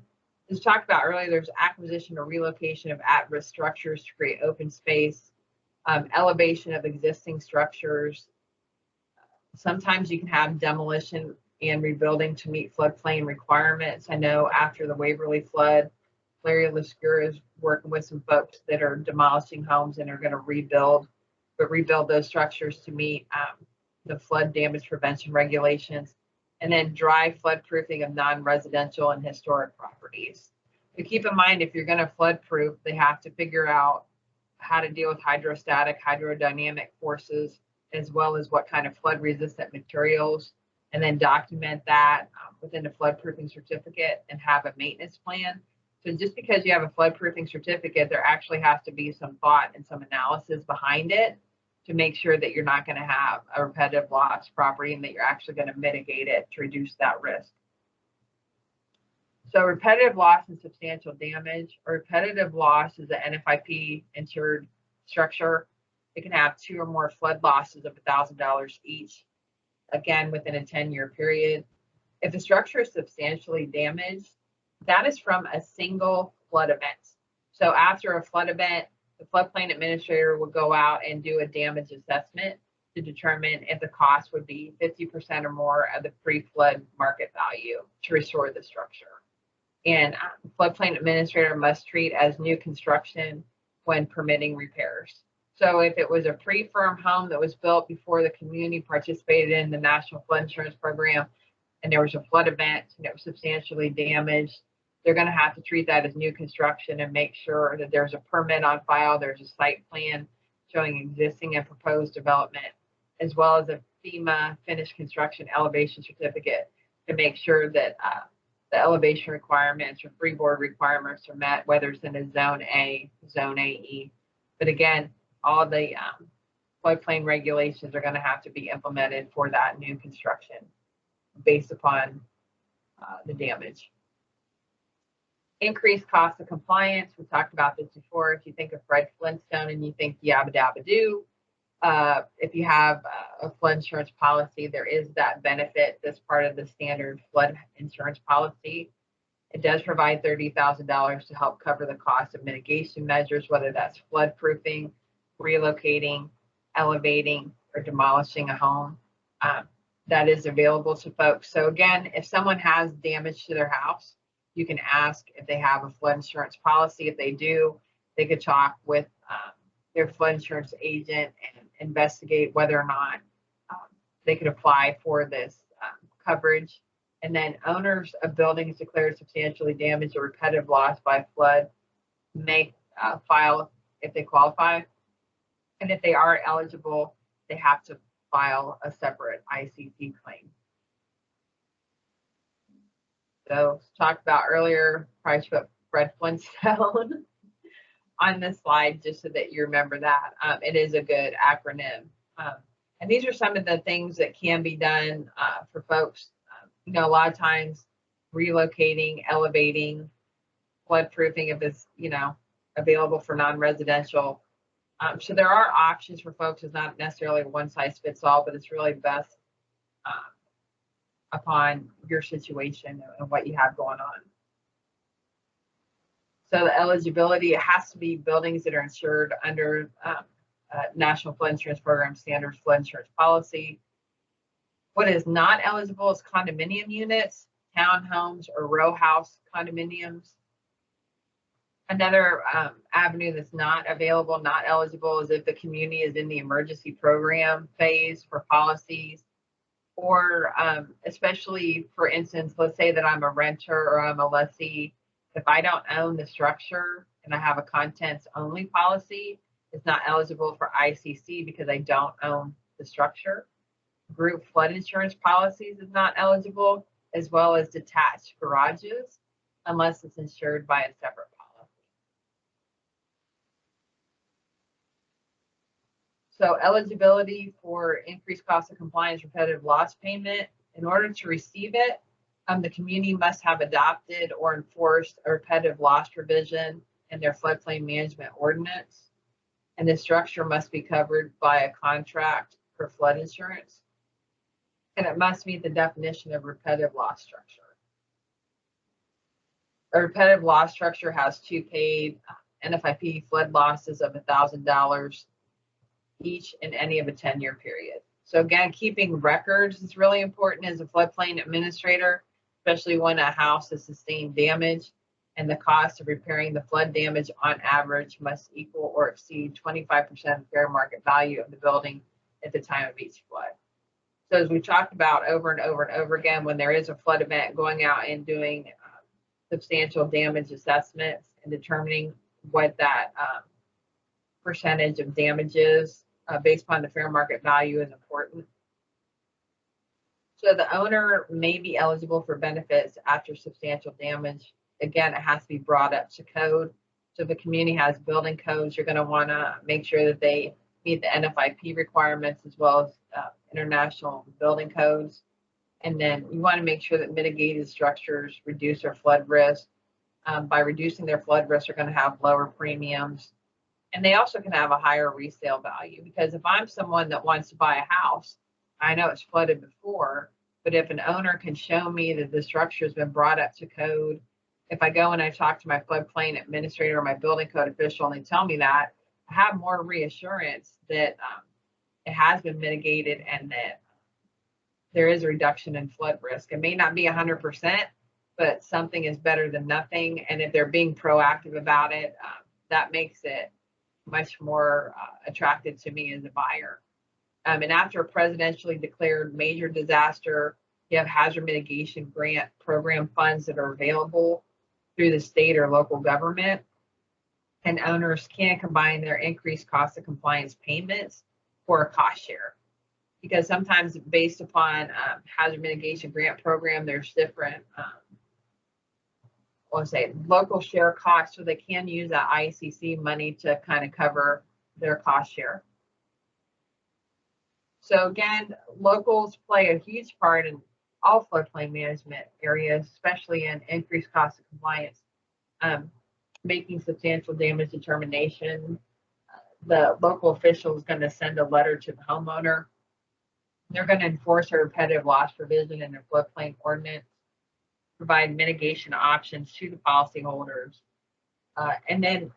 as talked about earlier, there's acquisition or relocation of at-risk structures to create open space, elevation of existing structures. Sometimes you can have demolition and rebuilding to meet floodplain requirements. I know after the Waverly flood, Larry Lascura is working with some folks that are demolishing homes and are going to rebuild those structures to meet the flood damage prevention regulations. And then dry flood proofing of non-residential and historic properties. But keep in mind, if you're going to flood proof, they have to figure out how to deal with hydrostatic, hydrodynamic forces, as well as what kind of flood resistant materials, and then document that within the flood proofing certificate and have a maintenance plan. So just because you have a flood proofing certificate, there actually has to be some thought and some analysis behind it to make sure that you're not going to have a repetitive loss property and that you're actually going to mitigate it to reduce that risk. So repetitive loss and substantial damage. A repetitive loss is an NFIP insured structure. It can have 2 or more flood losses of $1,000 each, again, within a 10-year period. If the structure is substantially damaged, that is from a single flood event. So after a flood event, the floodplain administrator will go out and do a damage assessment to determine if the cost would be 50% or more of the pre-flood market value to restore the structure. And the floodplain administrator must treat as new construction when permitting repairs. So if it was a pre-firm home that was built before the community participated in the National Flood Insurance Program and there was a flood event and it was substantially damaged, they're going to have to treat that as new construction and make sure that there's a permit on file, there's a site plan showing existing and proposed development, as well as a FEMA finished construction elevation certificate to make sure that the elevation requirements or freeboard requirements are met, whether it's in a zone A, zone AE. But again, all the floodplain regulations are going to have to be implemented for that new construction based upon the damage. Increased cost of compliance. We talked about this before. If you think of Fred Flintstone and you think yabba dabba doo, if you have a flood insurance policy, there is that benefit that's part of the standard flood insurance policy. It does provide $30,000 to help cover the cost of mitigation measures, whether that's flood proofing, relocating, elevating, or demolishing a home. That is available to folks. So again, if someone has damage to their house, you can ask if they have a flood insurance policy. If they do, they could talk with their flood insurance agent and investigate whether or not they could apply for this coverage. And then owners of buildings declared substantially damaged or repetitive loss by flood may file if they qualify. And if they are eligible, they have to file a separate ICC claim. So talked about earlier, probably put Fred Flintstone on this slide just so that you remember that. It is a good acronym. And these are some of the things that can be done for folks. You know, a lot of times relocating, elevating, floodproofing if it's, you know, available for non-residential. So there are options for folks. It's not necessarily one size fits all, but it's really best upon your situation and what you have going on. So the eligibility, it has to be buildings that are insured under National Flood Insurance Program standards flood insurance policy. What is not eligible is condominium units, townhomes, or row house condominiums. Another avenue that's not available, not eligible, is if the community is in the emergency program phase for policies, or especially, for instance, let's say that I'm a renter or I'm a lessee. If I don't own the structure and I have a contents only policy, it's not eligible for ICC because I don't own the structure. Group flood insurance policies is not eligible, as well as detached garages, unless it's insured by a separate policy. So eligibility for increased cost of compliance repetitive loss payment. In order to receive it, the community must have adopted or enforced a repetitive loss provision in their floodplain management ordinance. And the structure must be covered by a contract for flood insurance. And it must meet the definition of repetitive loss structure. A repetitive loss structure has two paid NFIP flood losses of $1,000 each in any of a 10-year period. So again, keeping records is really important as a floodplain administrator, especially when a house has sustained damage, and the cost of repairing the flood damage on average must equal or exceed 25% of fair market value of the building at the time of each flood. So as we talked about over and over and over again, when there is a flood event, going out and doing substantial damage assessments and determining what that percentage of damage is based upon the fair market value is important. So the owner may be eligible for benefits after substantial damage. Again, it has to be brought up to code. So if the community has building codes, you're going to want to make sure that they meet the NFIP requirements as well as international building codes. And then you want to make sure that mitigated structures reduce their flood risk. By reducing their flood risk, they're going to have lower premiums. And they also can have a higher resale value, because if I'm someone that wants to buy a house, I know it's flooded before, but if an owner can show me that the structure has been brought up to code, if I go and I talk to my floodplain administrator or my building code official and they tell me that, I have more reassurance that it has been mitigated and that there is a reduction in flood risk. It may not be 100%, but something is better than nothing. And if they're being proactive about it, that makes it much more attractive to me as a buyer. And after a presidentially declared major disaster, you have hazard mitigation grant program funds that are available through the state or local government. And owners can combine their increased cost of compliance payments for a cost share. Because sometimes based upon hazard mitigation grant program, there's different, let's say, local share costs, so they can use that ICC money to kind of cover their cost share. So again, locals play a huge part in all floodplain management areas, especially in increased cost of compliance, making substantial damage determination. The local official is going to send a letter to the homeowner. They're going to enforce a repetitive loss provision in their floodplain ordinance, provide mitigation options to the policyholders. And then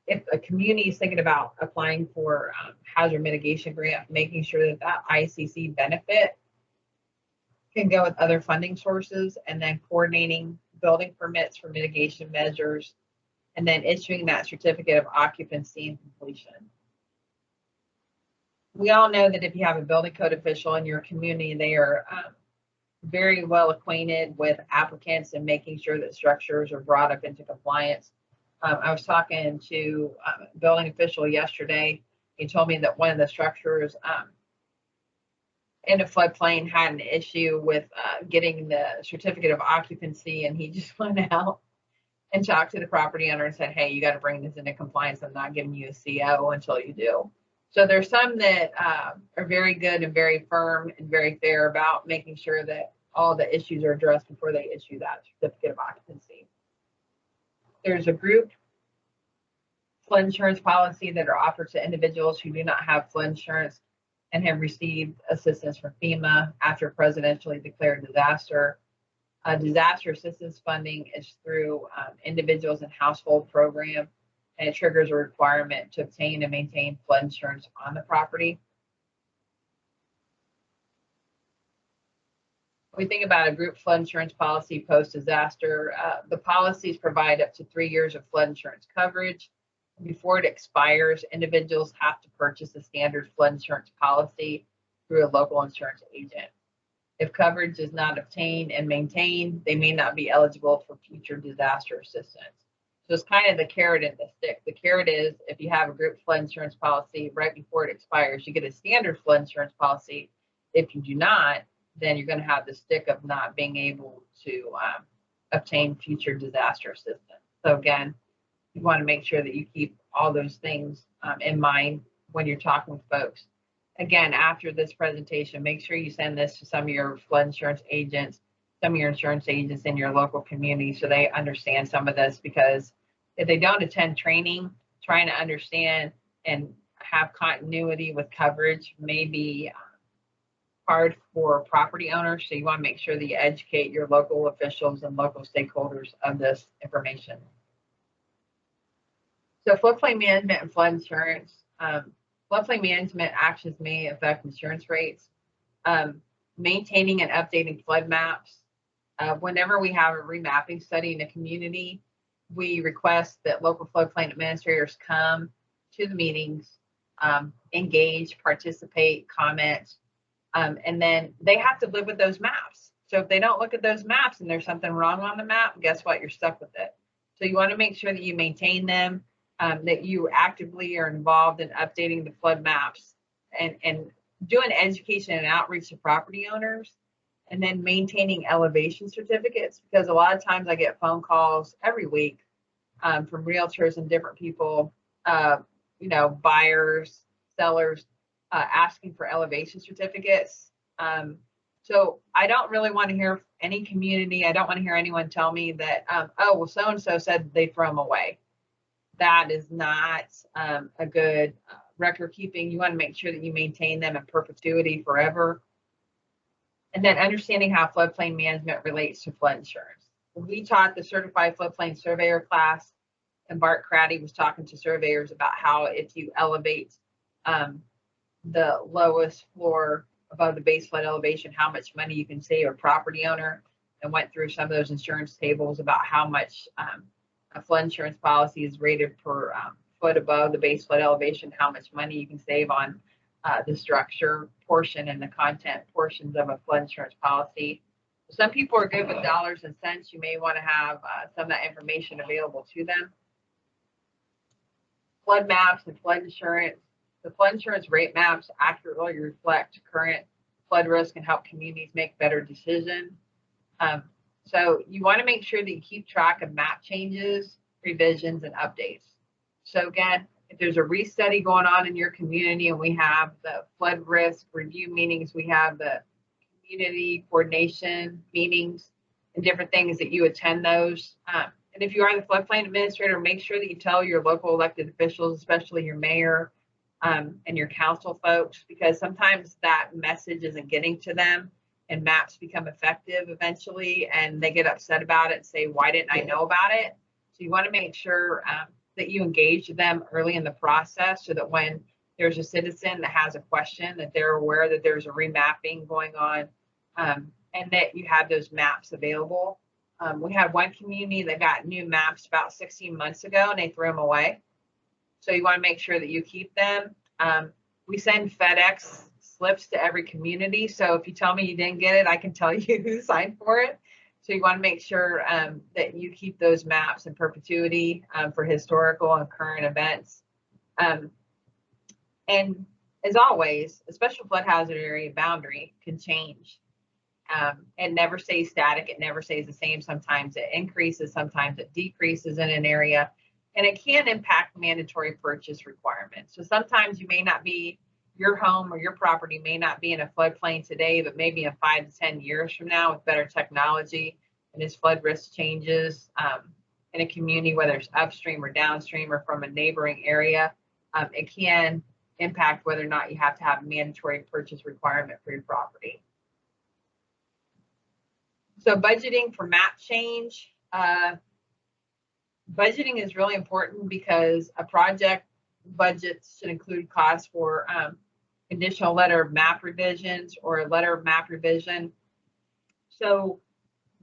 if a community is thinking about applying for hazard mitigation grant, making sure that that ICC benefit can go with other funding sources, and then coordinating building permits for mitigation measures, and then issuing that certificate of occupancy and completion. We all know that if you have a building code official in your community, they are very well acquainted with applicants and making sure that structures are brought up into compliance. I was talking to a building official yesterday. He told me that one of the structures in a floodplain had an issue with getting the certificate of occupancy, and he just went out and talked to the property owner and said, hey, you got to bring this into compliance. I'm not giving you a CO until you do. So there's some that are very good and very firm and very fair about making sure that all the issues are addressed before they issue that certificate of occupancy. There's a group flood insurance policy that are offered to individuals who do not have flood insurance and have received assistance from FEMA after a presidentially declared disaster. Disaster assistance funding is through individuals and household program, and it triggers a requirement to obtain and maintain flood insurance on the property. When we think about a group flood insurance policy post-disaster, the policies provide up to 3 years of flood insurance coverage. Before it expires, individuals have to purchase a standard flood insurance policy through a local insurance agent. If coverage is not obtained and maintained, they may not be eligible for future disaster assistance. So it's kind of the carrot and the stick. The carrot is if you have a group flood insurance policy right before it expires, you get a standard flood insurance policy. If you do not, then you're going to have the stick of not being able to obtain future disaster assistance. So again, you want to make sure that you keep all those things in mind when you're talking with folks. Again, after this presentation, make sure you send this to some of your flood insurance agents, some of your insurance agents in your local community so they understand some of this, because if they don't attend training, trying to understand and have continuity with coverage may be hard for property owners. So you want to make sure that you educate your local officials and local stakeholders of this information. So floodplain management and flood insurance. Floodplain management actions may affect insurance rates. Maintaining and updating flood maps. Whenever we have a remapping study in a community, we request that local floodplain administrators come to the meetings, engage, participate, comment, and then they have to live with those maps. So if they don't look at those maps and there's something wrong on the map, guess what? You're stuck with it. So you want to make sure that you maintain them, that you actively are involved in updating the flood maps and doing education and outreach to property owners, and then maintaining elevation certificates, because a lot of times I get phone calls every week from realtors and different people, buyers, sellers, asking for elevation certificates. So I don't really want to hear any community. I don't want to hear anyone tell me that, oh, well, so-and-so said they throw them away. That is not a good record keeping. You want to make sure that you maintain them in perpetuity forever. And then understanding how floodplain management relates to flood insurance. We taught the certified floodplain surveyor class, and Bart Craddy was talking to surveyors about how if you elevate the lowest floor above the base flood elevation, how much money you can save a property owner, and went through some of those insurance tables about how much a flood insurance policy is rated per foot above the base flood elevation, how much money you can save on the structure portion and the content portions of a flood insurance policy. Some people are good with dollars and cents. You may want to have some of that information available to them. Flood maps and flood insurance. The flood insurance rate maps accurately reflect current flood risk and help communities make better decisions. So you want to make sure that you keep track of map changes, revisions, and updates. So again, if there's a restudy going on in your community and we have the flood risk review meetings, we have the community coordination meetings and different things that you attend those. And if you are the floodplain administrator, make sure that you tell your local elected officials, especially your mayor and your council folks, because sometimes that message isn't getting to them and maps become effective eventually and they get upset about it and say, why didn't I know about it? So you want to make sure that you engage them early in the process so that when there's a citizen that has a question, that they're aware that there's a remapping going on and that you have those maps available. We had one community that got new maps about 16 months ago and they threw them away. So you want to make sure that you keep them. We send FedEx slips to every community. So if you tell me you didn't get it, I can tell you who signed for it. So you want to make sure that you keep those maps in perpetuity for historical and current events. And as always, a special flood hazard area boundary can change. It never stays static. It never stays the same. Sometimes it increases, sometimes it decreases in an area. and it can impact mandatory purchase requirements. So sometimes you may not be, your home or your property may not be in a floodplain today, but maybe in 5 to 10 years from now with better technology and as flood risk changes in a community, whether it's upstream or downstream or from a neighboring area, it can impact whether or not you have to have a mandatory purchase requirement for your property. So budgeting for map change. Budgeting is really important because a project budget should include costs for conditional letter of map revisions or a letter of map revision. So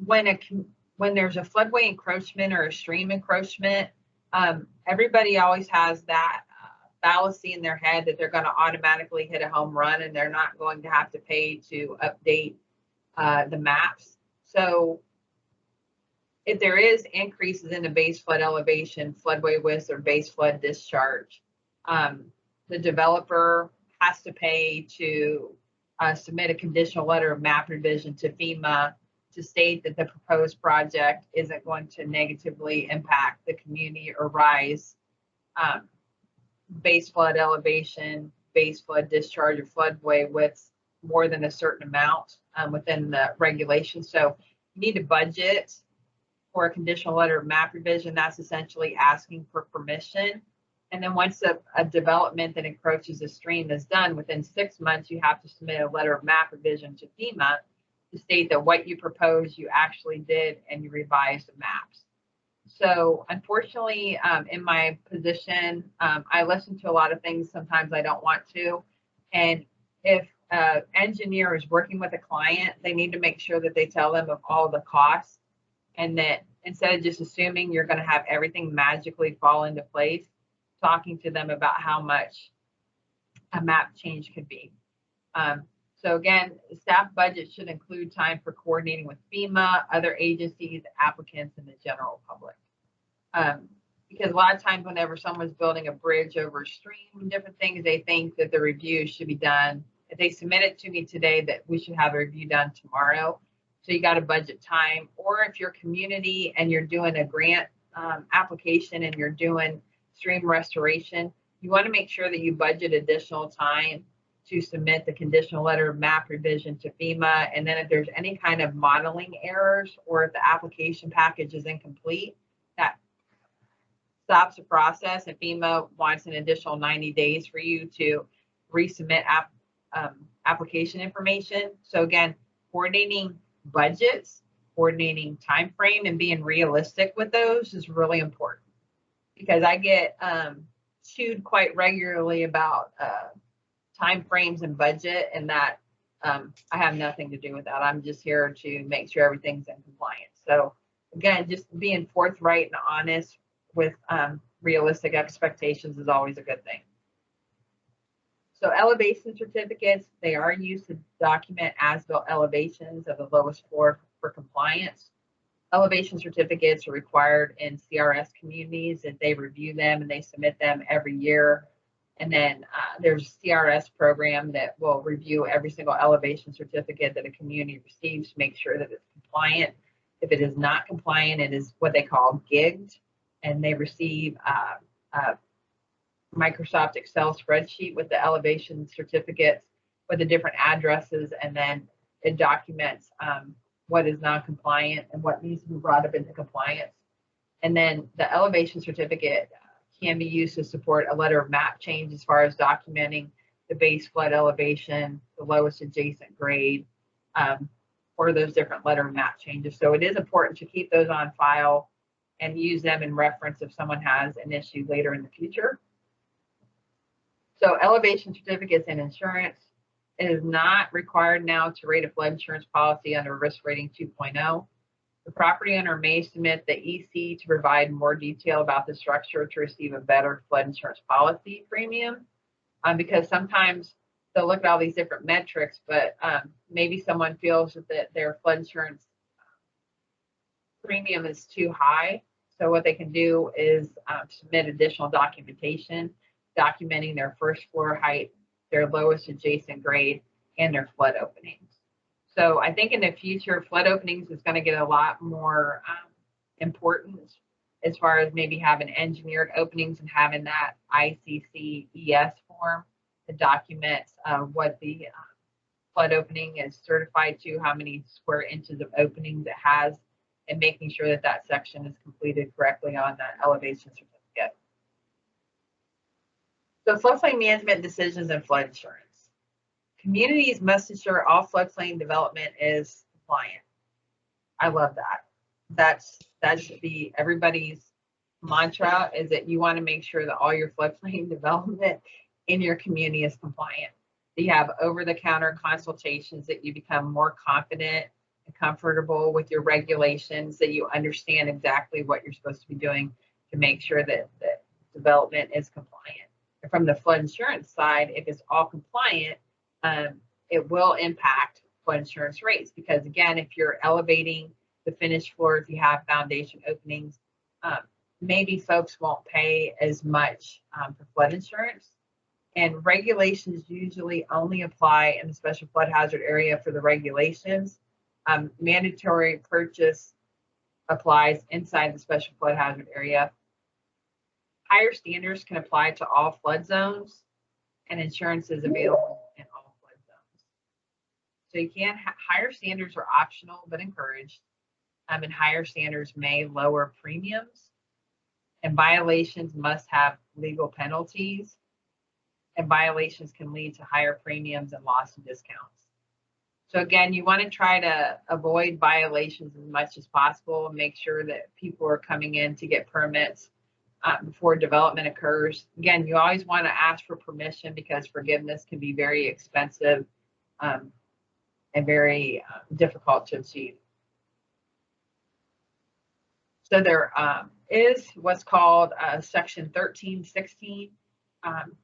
when there's a floodway encroachment or a stream encroachment, everybody always has that fallacy in their head that they're going to automatically hit a home run and they're not going to have to pay to update the maps. So if there is increases in the base flood elevation, floodway width, or base flood discharge, the developer has to pay to submit a conditional letter of map revision to FEMA to state that the proposed project isn't going to negatively impact the community or rise base flood elevation, base flood discharge, or floodway width more than a certain amount within the regulations. So you need to budget for a conditional letter of map revision. That's essentially asking for permission. And then once a development that encroaches a stream is done, within 6 months, you have to submit a letter of map revision to FEMA to state that what you proposed, you actually did, and you revised the maps. So unfortunately, in my position, I listen to a lot of things. Sometimes I don't want to. And if an engineer is working with a client, they need to make sure that they tell them of all the costs, and that instead of just assuming you're going to have everything magically fall into place, talking to them about how much a map change could be. So again, the staff budget should include time for coordinating with FEMA, other agencies, applicants, and the general public. Because a lot of times whenever someone's building a bridge over a stream and different things, they think that the review should be done. If they submit it to me today, that we should have a review done tomorrow. So you got to budget time. Or if you're community and you're doing a grant application and you're doing stream restoration, you want to make sure that you budget additional time to submit the conditional letter of map revision to FEMA. And then if there's any kind of modeling errors or if the application package is incomplete, that stops the process, and FEMA wants an additional 90 days for you to resubmit application information. So again, coordinating budgets, coordinating time frame, and being realistic with those is really important, because I get chewed quite regularly about time frames and budget, and that I have nothing to do with that. I'm just here to make sure everything's in compliance. So again, just being forthright and honest with realistic expectations is always a good thing. So elevation certificates, they are used to document as-built elevations of the lowest floor for compliance. Elevation certificates are required in CRS communities, and they review them and they submit them every year. And then there's a CRS program that will review every single elevation certificate that a community receives to make sure that it's compliant. If it is not compliant, it is what they call gigged, and they receive a Microsoft Excel spreadsheet with the elevation certificates with the different addresses, and then it documents what is non-compliant and what needs to be brought up into compliance. And then the elevation certificate can be used to support a letter of map change as far as documenting the base flood elevation, the lowest adjacent grade, for those different letter of map changes. So it is important to keep those on file and use them in reference if someone has an issue later in the future. So elevation certificates and insurance, it is not required now to rate a flood insurance policy under risk rating 2.0. The property owner may submit the EC to provide more detail about the structure to receive a better flood insurance policy premium, because sometimes they'll look at all these different metrics, but maybe someone feels that their flood insurance premium is too high. So what they can do is submit additional documentation documenting their first floor height, their lowest adjacent grade, and their flood openings. So I think in the future, flood openings is going to get a lot more importance as far as maybe having engineered openings and having that ICCES form to document what the flood opening is certified to, how many square inches of openings it has, and making sure that that section is completed correctly on that elevation certificate. So floodplain management decisions and flood insurance. Communities must ensure all floodplain development is compliant. I love that. That should be everybody's mantra, is that you want to make sure that all your floodplain development in your community is compliant. That you have over-the-counter consultations, that you become more confident and comfortable with your regulations, that you understand exactly what you're supposed to be doing to make sure that the development is compliant. And from the flood insurance side, if it's all compliant, it will impact flood insurance rates, because again, if you're elevating the finished floor, if you have foundation openings, maybe folks won't pay as much for flood insurance. And regulations usually only apply in the special flood hazard area for the regulations. Mandatory purchase applies inside the special flood hazard area. Higher standards can apply to all flood zones, and insurance is available in all flood zones. So you can higher standards are optional but encouraged, and higher standards may lower premiums, and violations must have legal penalties, and violations can lead to higher premiums and loss of discounts. So again, you want to try to avoid violations as much as possible and make sure that people are coming in to get permits before development occurs. Again, you always want to ask for permission, because forgiveness can be very expensive and very difficult to achieve. So there is what's called Section 1316.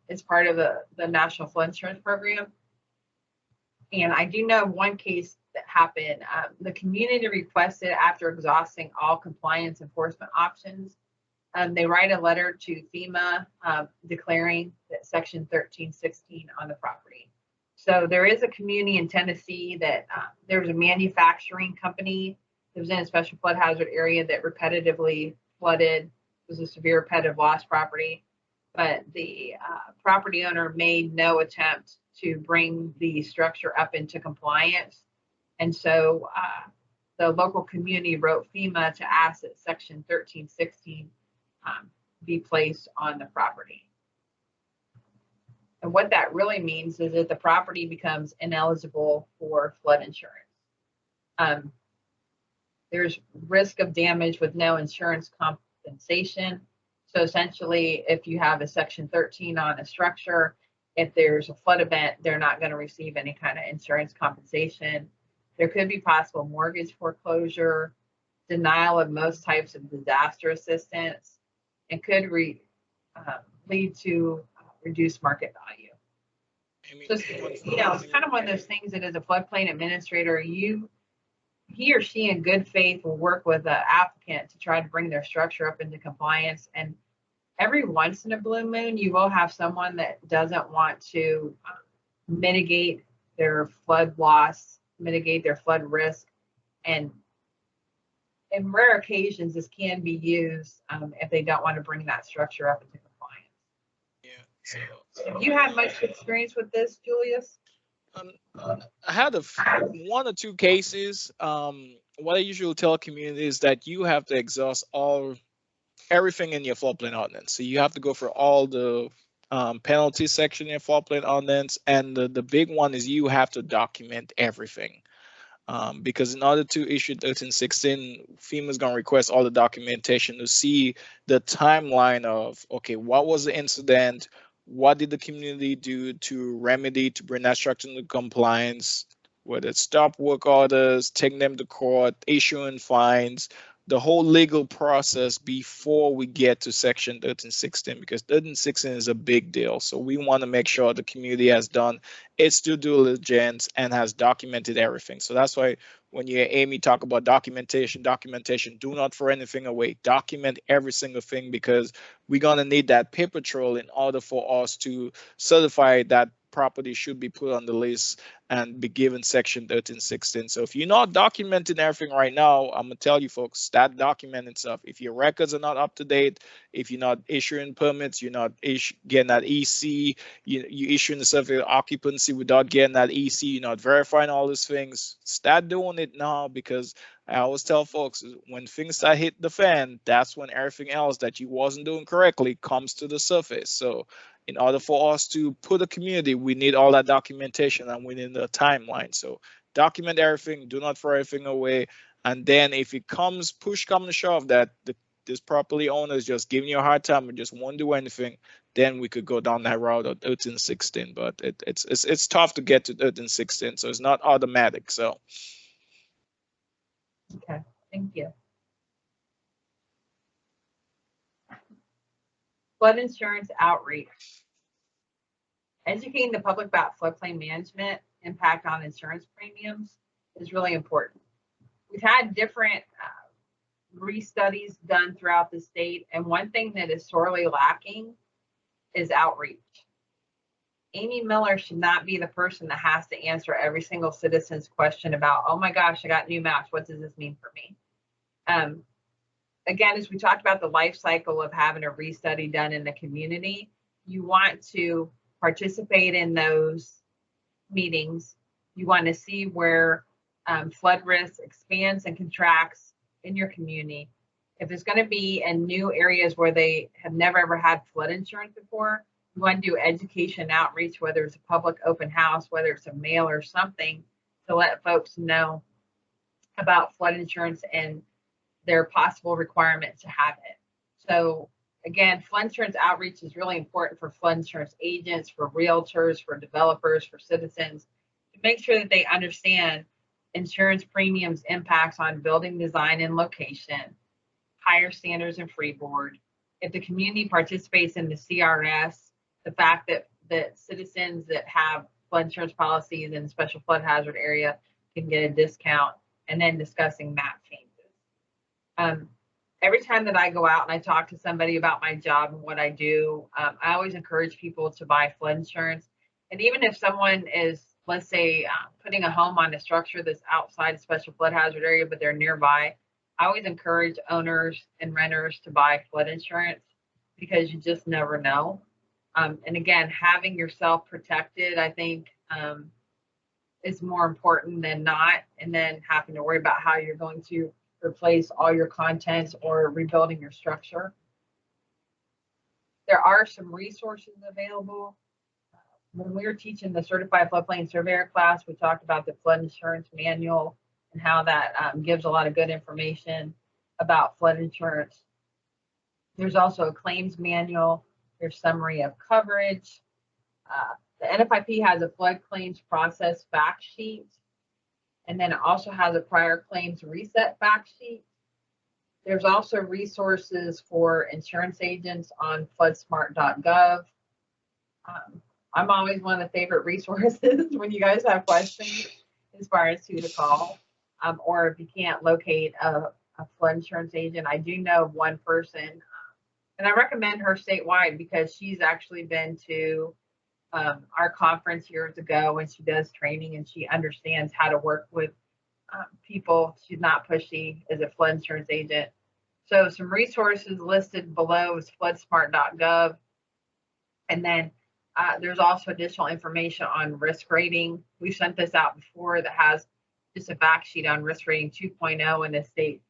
It's part of the National Flood Insurance Program. And I do know one case that happened. The community requested, after exhausting all compliance enforcement options, they write a letter to FEMA declaring that Section 1316 on the property. So there is a community in Tennessee that there was a manufacturing company that was in a special flood hazard area that repetitively flooded. It was a severe repetitive loss property, but the property owner made no attempt to bring the structure up into compliance. And so the local community wrote FEMA to ask that Section 1316 be placed on the property. And what that really means is that the property becomes ineligible for flood insurance. There's risk of damage with no insurance compensation. So essentially, if you have a Section 13 on a structure, if there's a flood event, they're not going to receive any kind of insurance compensation. There could be possible mortgage foreclosure, denial of most types of disaster assistance, and could lead to reduced market value. So, it's kind of one of those things that as a floodplain administrator, he or she in good faith will work with the applicant to try to bring their structure up into compliance. And every once in a blue moon, you will have someone that doesn't want to mitigate their flood loss, mitigate their flood risk. And in rare occasions, this can be used if they don't want to bring that structure up into compliance. Yeah. Have you had much experience with this, Julius? I had one or two cases. What I usually tell communities is that you have to exhaust everything in your floodplain ordinance. So you have to go for all the penalty section in your floodplain ordinance, and the big one is you have to document everything. Because in order to issue 1316, FEMA is going to request all the documentation to see the timeline of, okay, what was the incident? What did the community do to remedy, to bring that structure into compliance? Whether it's stop work orders, taking them to court, issuing fines, the whole legal process before we get to Section 1316, because 1316 is a big deal. So we want to make sure the community has done its due diligence and has documented everything. So that's why when you hear Amy talk about documentation, do not throw anything away. Document every single thing, because we're going to need that paper trail in order for us to certify that property should be put on the list and be given section 1316. So if you're not documenting everything right now, I'm gonna tell you folks, start documenting stuff. If your records are not up to date, if you're not issuing permits, you're not getting that EC, you issuing the certificate of occupancy without getting that EC, you're not verifying all these things, start doing it now, because I always tell folks, when things start hitting the fan, that's when everything else that you wasn't doing correctly comes to the surface. So in order for us to put a community, we need all that documentation and we need a timeline. So document everything, do not throw everything away. And then if it comes, push come to shove that this property owner is just giving you a hard time and just won't do anything, then we could go down that route of 1316. But it's tough to get to 1316, so it's not automatic. So. Okay, thank you. Flood insurance outreach. Educating the public about floodplain management impact on insurance premiums is really important. We've had different re-studies done throughout the state, and one thing that is sorely lacking is outreach. Amy Miller should not be the person that has to answer every single citizen's question about, oh my gosh, I got new maps, what does this mean for me? Again, as we talked about the life cycle of having a re-study done in the community, you want to participate in those meetings. You want to see where flood risk expands and contracts in your community. If it's going to be in new areas where they have never ever had flood insurance before, you want to do education outreach, whether it's a public open house, whether it's a mail or something, to let folks know about flood insurance and their possible requirement to have it. So again, flood insurance outreach is really important for flood insurance agents, for realtors, for developers, for citizens, to make sure that they understand insurance premiums impacts on building design and location, higher standards and freeboard. If the community participates in the CRS, the fact that citizens that have flood insurance policies in a special flood hazard area can get a discount, and then discussing map changes. Every time that I go out and I talk to somebody about my job and what I do, I always encourage people to buy flood insurance. And even if someone is, let's say, putting a home on a structure that's outside a special flood hazard area, but they're nearby, I always encourage owners and renters to buy flood insurance, because you just never know. And again, having yourself protected, I think, is more important than not, and then having to worry about how you're going to replace all your contents or rebuilding your structure. There are some resources available. When we were teaching the Certified Floodplain Surveyor class, we talked about the flood insurance manual and how that gives a lot of good information about flood insurance. There's also a claims manual. There's summary of coverage. The NFIP has a flood claims process fact sheet. And then it also has a prior claims reset fact sheet. There's also resources for insurance agents on floodsmart.gov. I'm always one of the favorite resources when you guys have questions as far as who to call, or if you can't locate a flood insurance agent. I do know one person, and I recommend her statewide, because she's actually been to our conference years ago, and she does training and she understands how to work with people. She's not pushy as a flood insurance agent. So some resources listed below is floodsmart.gov. And then there's also additional information on risk rating. We've sent this out before that has just a fact sheet on risk rating 2.0 and the state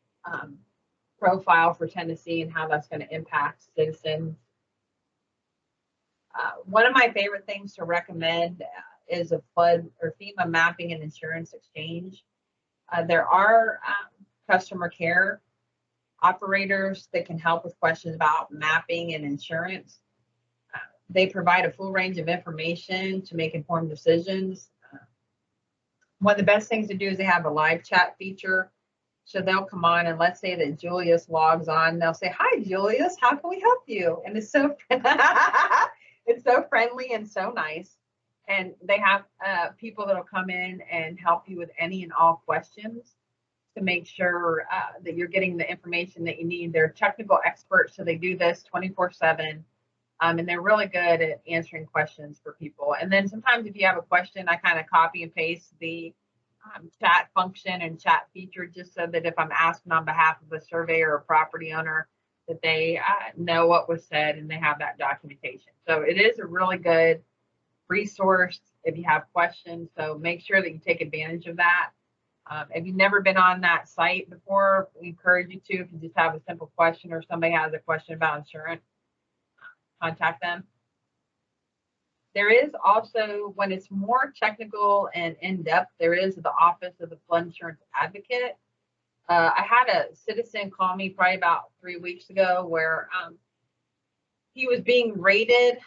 profile for Tennessee and how that's going to impact citizens. One of my favorite things to recommend is a flood or FEMA mapping and insurance exchange. There are customer care operators that can help with questions about mapping and insurance. They provide a full range of information to make informed decisions. One of the best things to do is they have a live chat feature. So they'll come on, and let's say that Julius logs on. They'll say, "Hi, Julius, how can we help you?" And it's so it's so friendly and so nice. And they have people that'll come in and help you with any and all questions to make sure that you're getting the information that you need. They're technical experts, so they do this 24/7. And they're really good at answering questions for people. And then sometimes if you have a question, I kind of copy and paste the chat function and chat feature, just so that if I'm asking on behalf of a surveyor or property owner, that they know what was said and they have that documentation. So it is a really good resource if you have questions. So make sure that you take advantage of that. If you've never been on that site before, we encourage you to. If you just have a simple question or somebody has a question about insurance, contact them. There is also, when it's more technical and in-depth, there is the Office of the Flood Insurance Advocate. I had a citizen call me probably about 3 weeks ago where he was being rated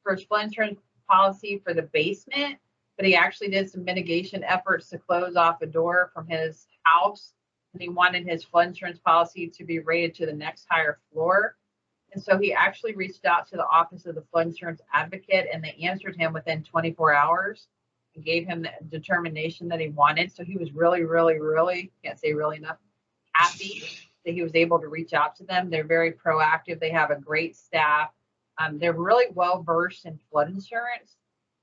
for his flood insurance policy for the basement, but he actually did some mitigation efforts to close off a door from his house, and he wanted his flood insurance policy to be rated to the next higher floor. And so he actually reached out to the Office of the Flood Insurance Advocate, and they answered him within 24 hours and gave him the determination that he wanted. So he was really, really, really, can't say really enough, happy that he was able to reach out to them. They're very proactive. They have a great staff. They're really well versed in flood insurance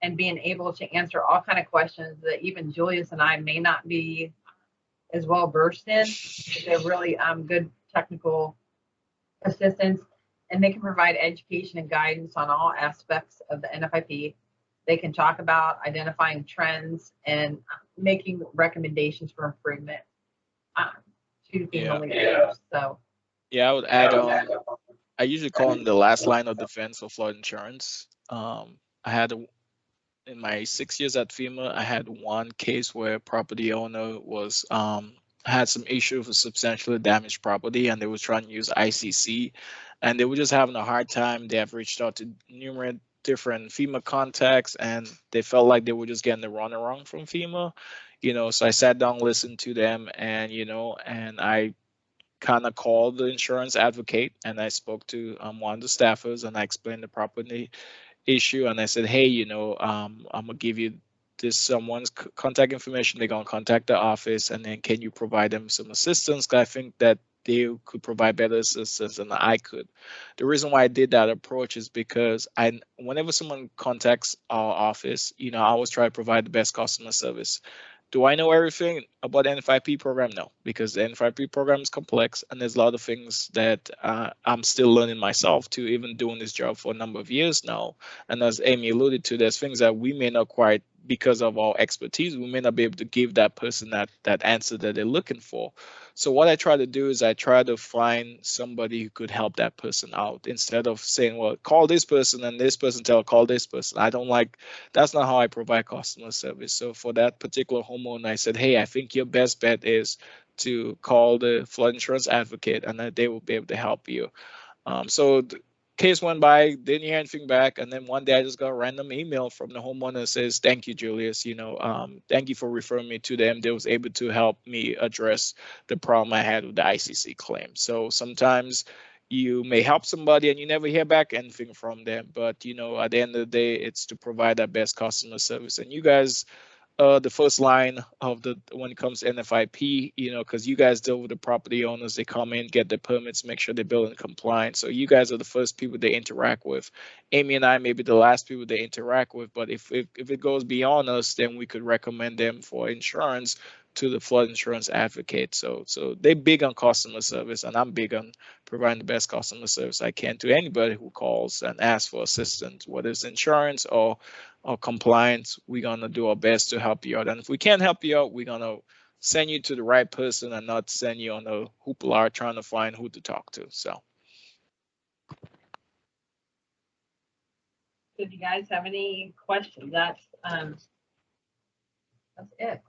and being able to answer all kind of questions that even Julius and I may not be as well versed in. They're really good technical assistance, and they can provide education and guidance on all aspects of the NFIP. They can talk about identifying trends and making recommendations for improvement to FEMA leaders. So yeah, I would add on. I usually call them the last line of defense for flood insurance. I had in my 6 years at FEMA, I had one case where a property owner was had some issue with substantially damaged property, and they were trying to use ICC, and they were just having a hard time. They have reached out to numerous different FEMA contacts, and they felt like they were just getting the runaround from FEMA, So I sat down, listened to them, and and I kind of called the insurance advocate, and I spoke to one of the staffers, and I explained the property issue, and I said, hey, I'm gonna give you this someone's contact information. They're gonna contact the office, and then can you provide them some assistance? I think that they could provide better assistance than I could. The reason why I did that approach is because whenever someone contacts our office, I always try to provide the best customer service. Do I know everything about the NFIP program? No, because the NFIP program is complex, and there's a lot of things that I'm still learning myself too, even doing this job for a number of years now. And as Amy alluded to, there's things that we may not quite, because of our expertise, we may not be able to give that person that answer that they're looking for. So what I try to do is I try to find somebody who could help that person out, instead of saying, well, call this person and this person call this person. That's not how I provide customer service. So for that particular homeowner, I said, hey, I think your best bet is to call the flood insurance advocate, and they will be able to help you. So the case went by, didn't hear anything back, and then one day I just got a random email from the homeowner that says, thank you, Julius, thank you for referring me to them. They was able to help me address the problem I had with the ICC claim. So sometimes you may help somebody and you never hear back anything from them, but at the end of the day, it's to provide that best customer service. And you guys, the first line of when it comes to NFIP, because you guys deal with the property owners. They come in, get the permits, make sure they're building compliant. So you guys are the first people they interact with. Amy and I may be the last people they interact with, but if it goes beyond us, then we could recommend them for insurance to the flood insurance advocate. So they're big on customer service, and I'm big on providing the best customer service I can to anybody who calls and asks for assistance, whether it's insurance or compliance. We're gonna do our best to help you out, and if we can't help you out, we're gonna send you to the right person and not send you on a hoopla trying to find who to talk to. So if you guys have any questions, that's it.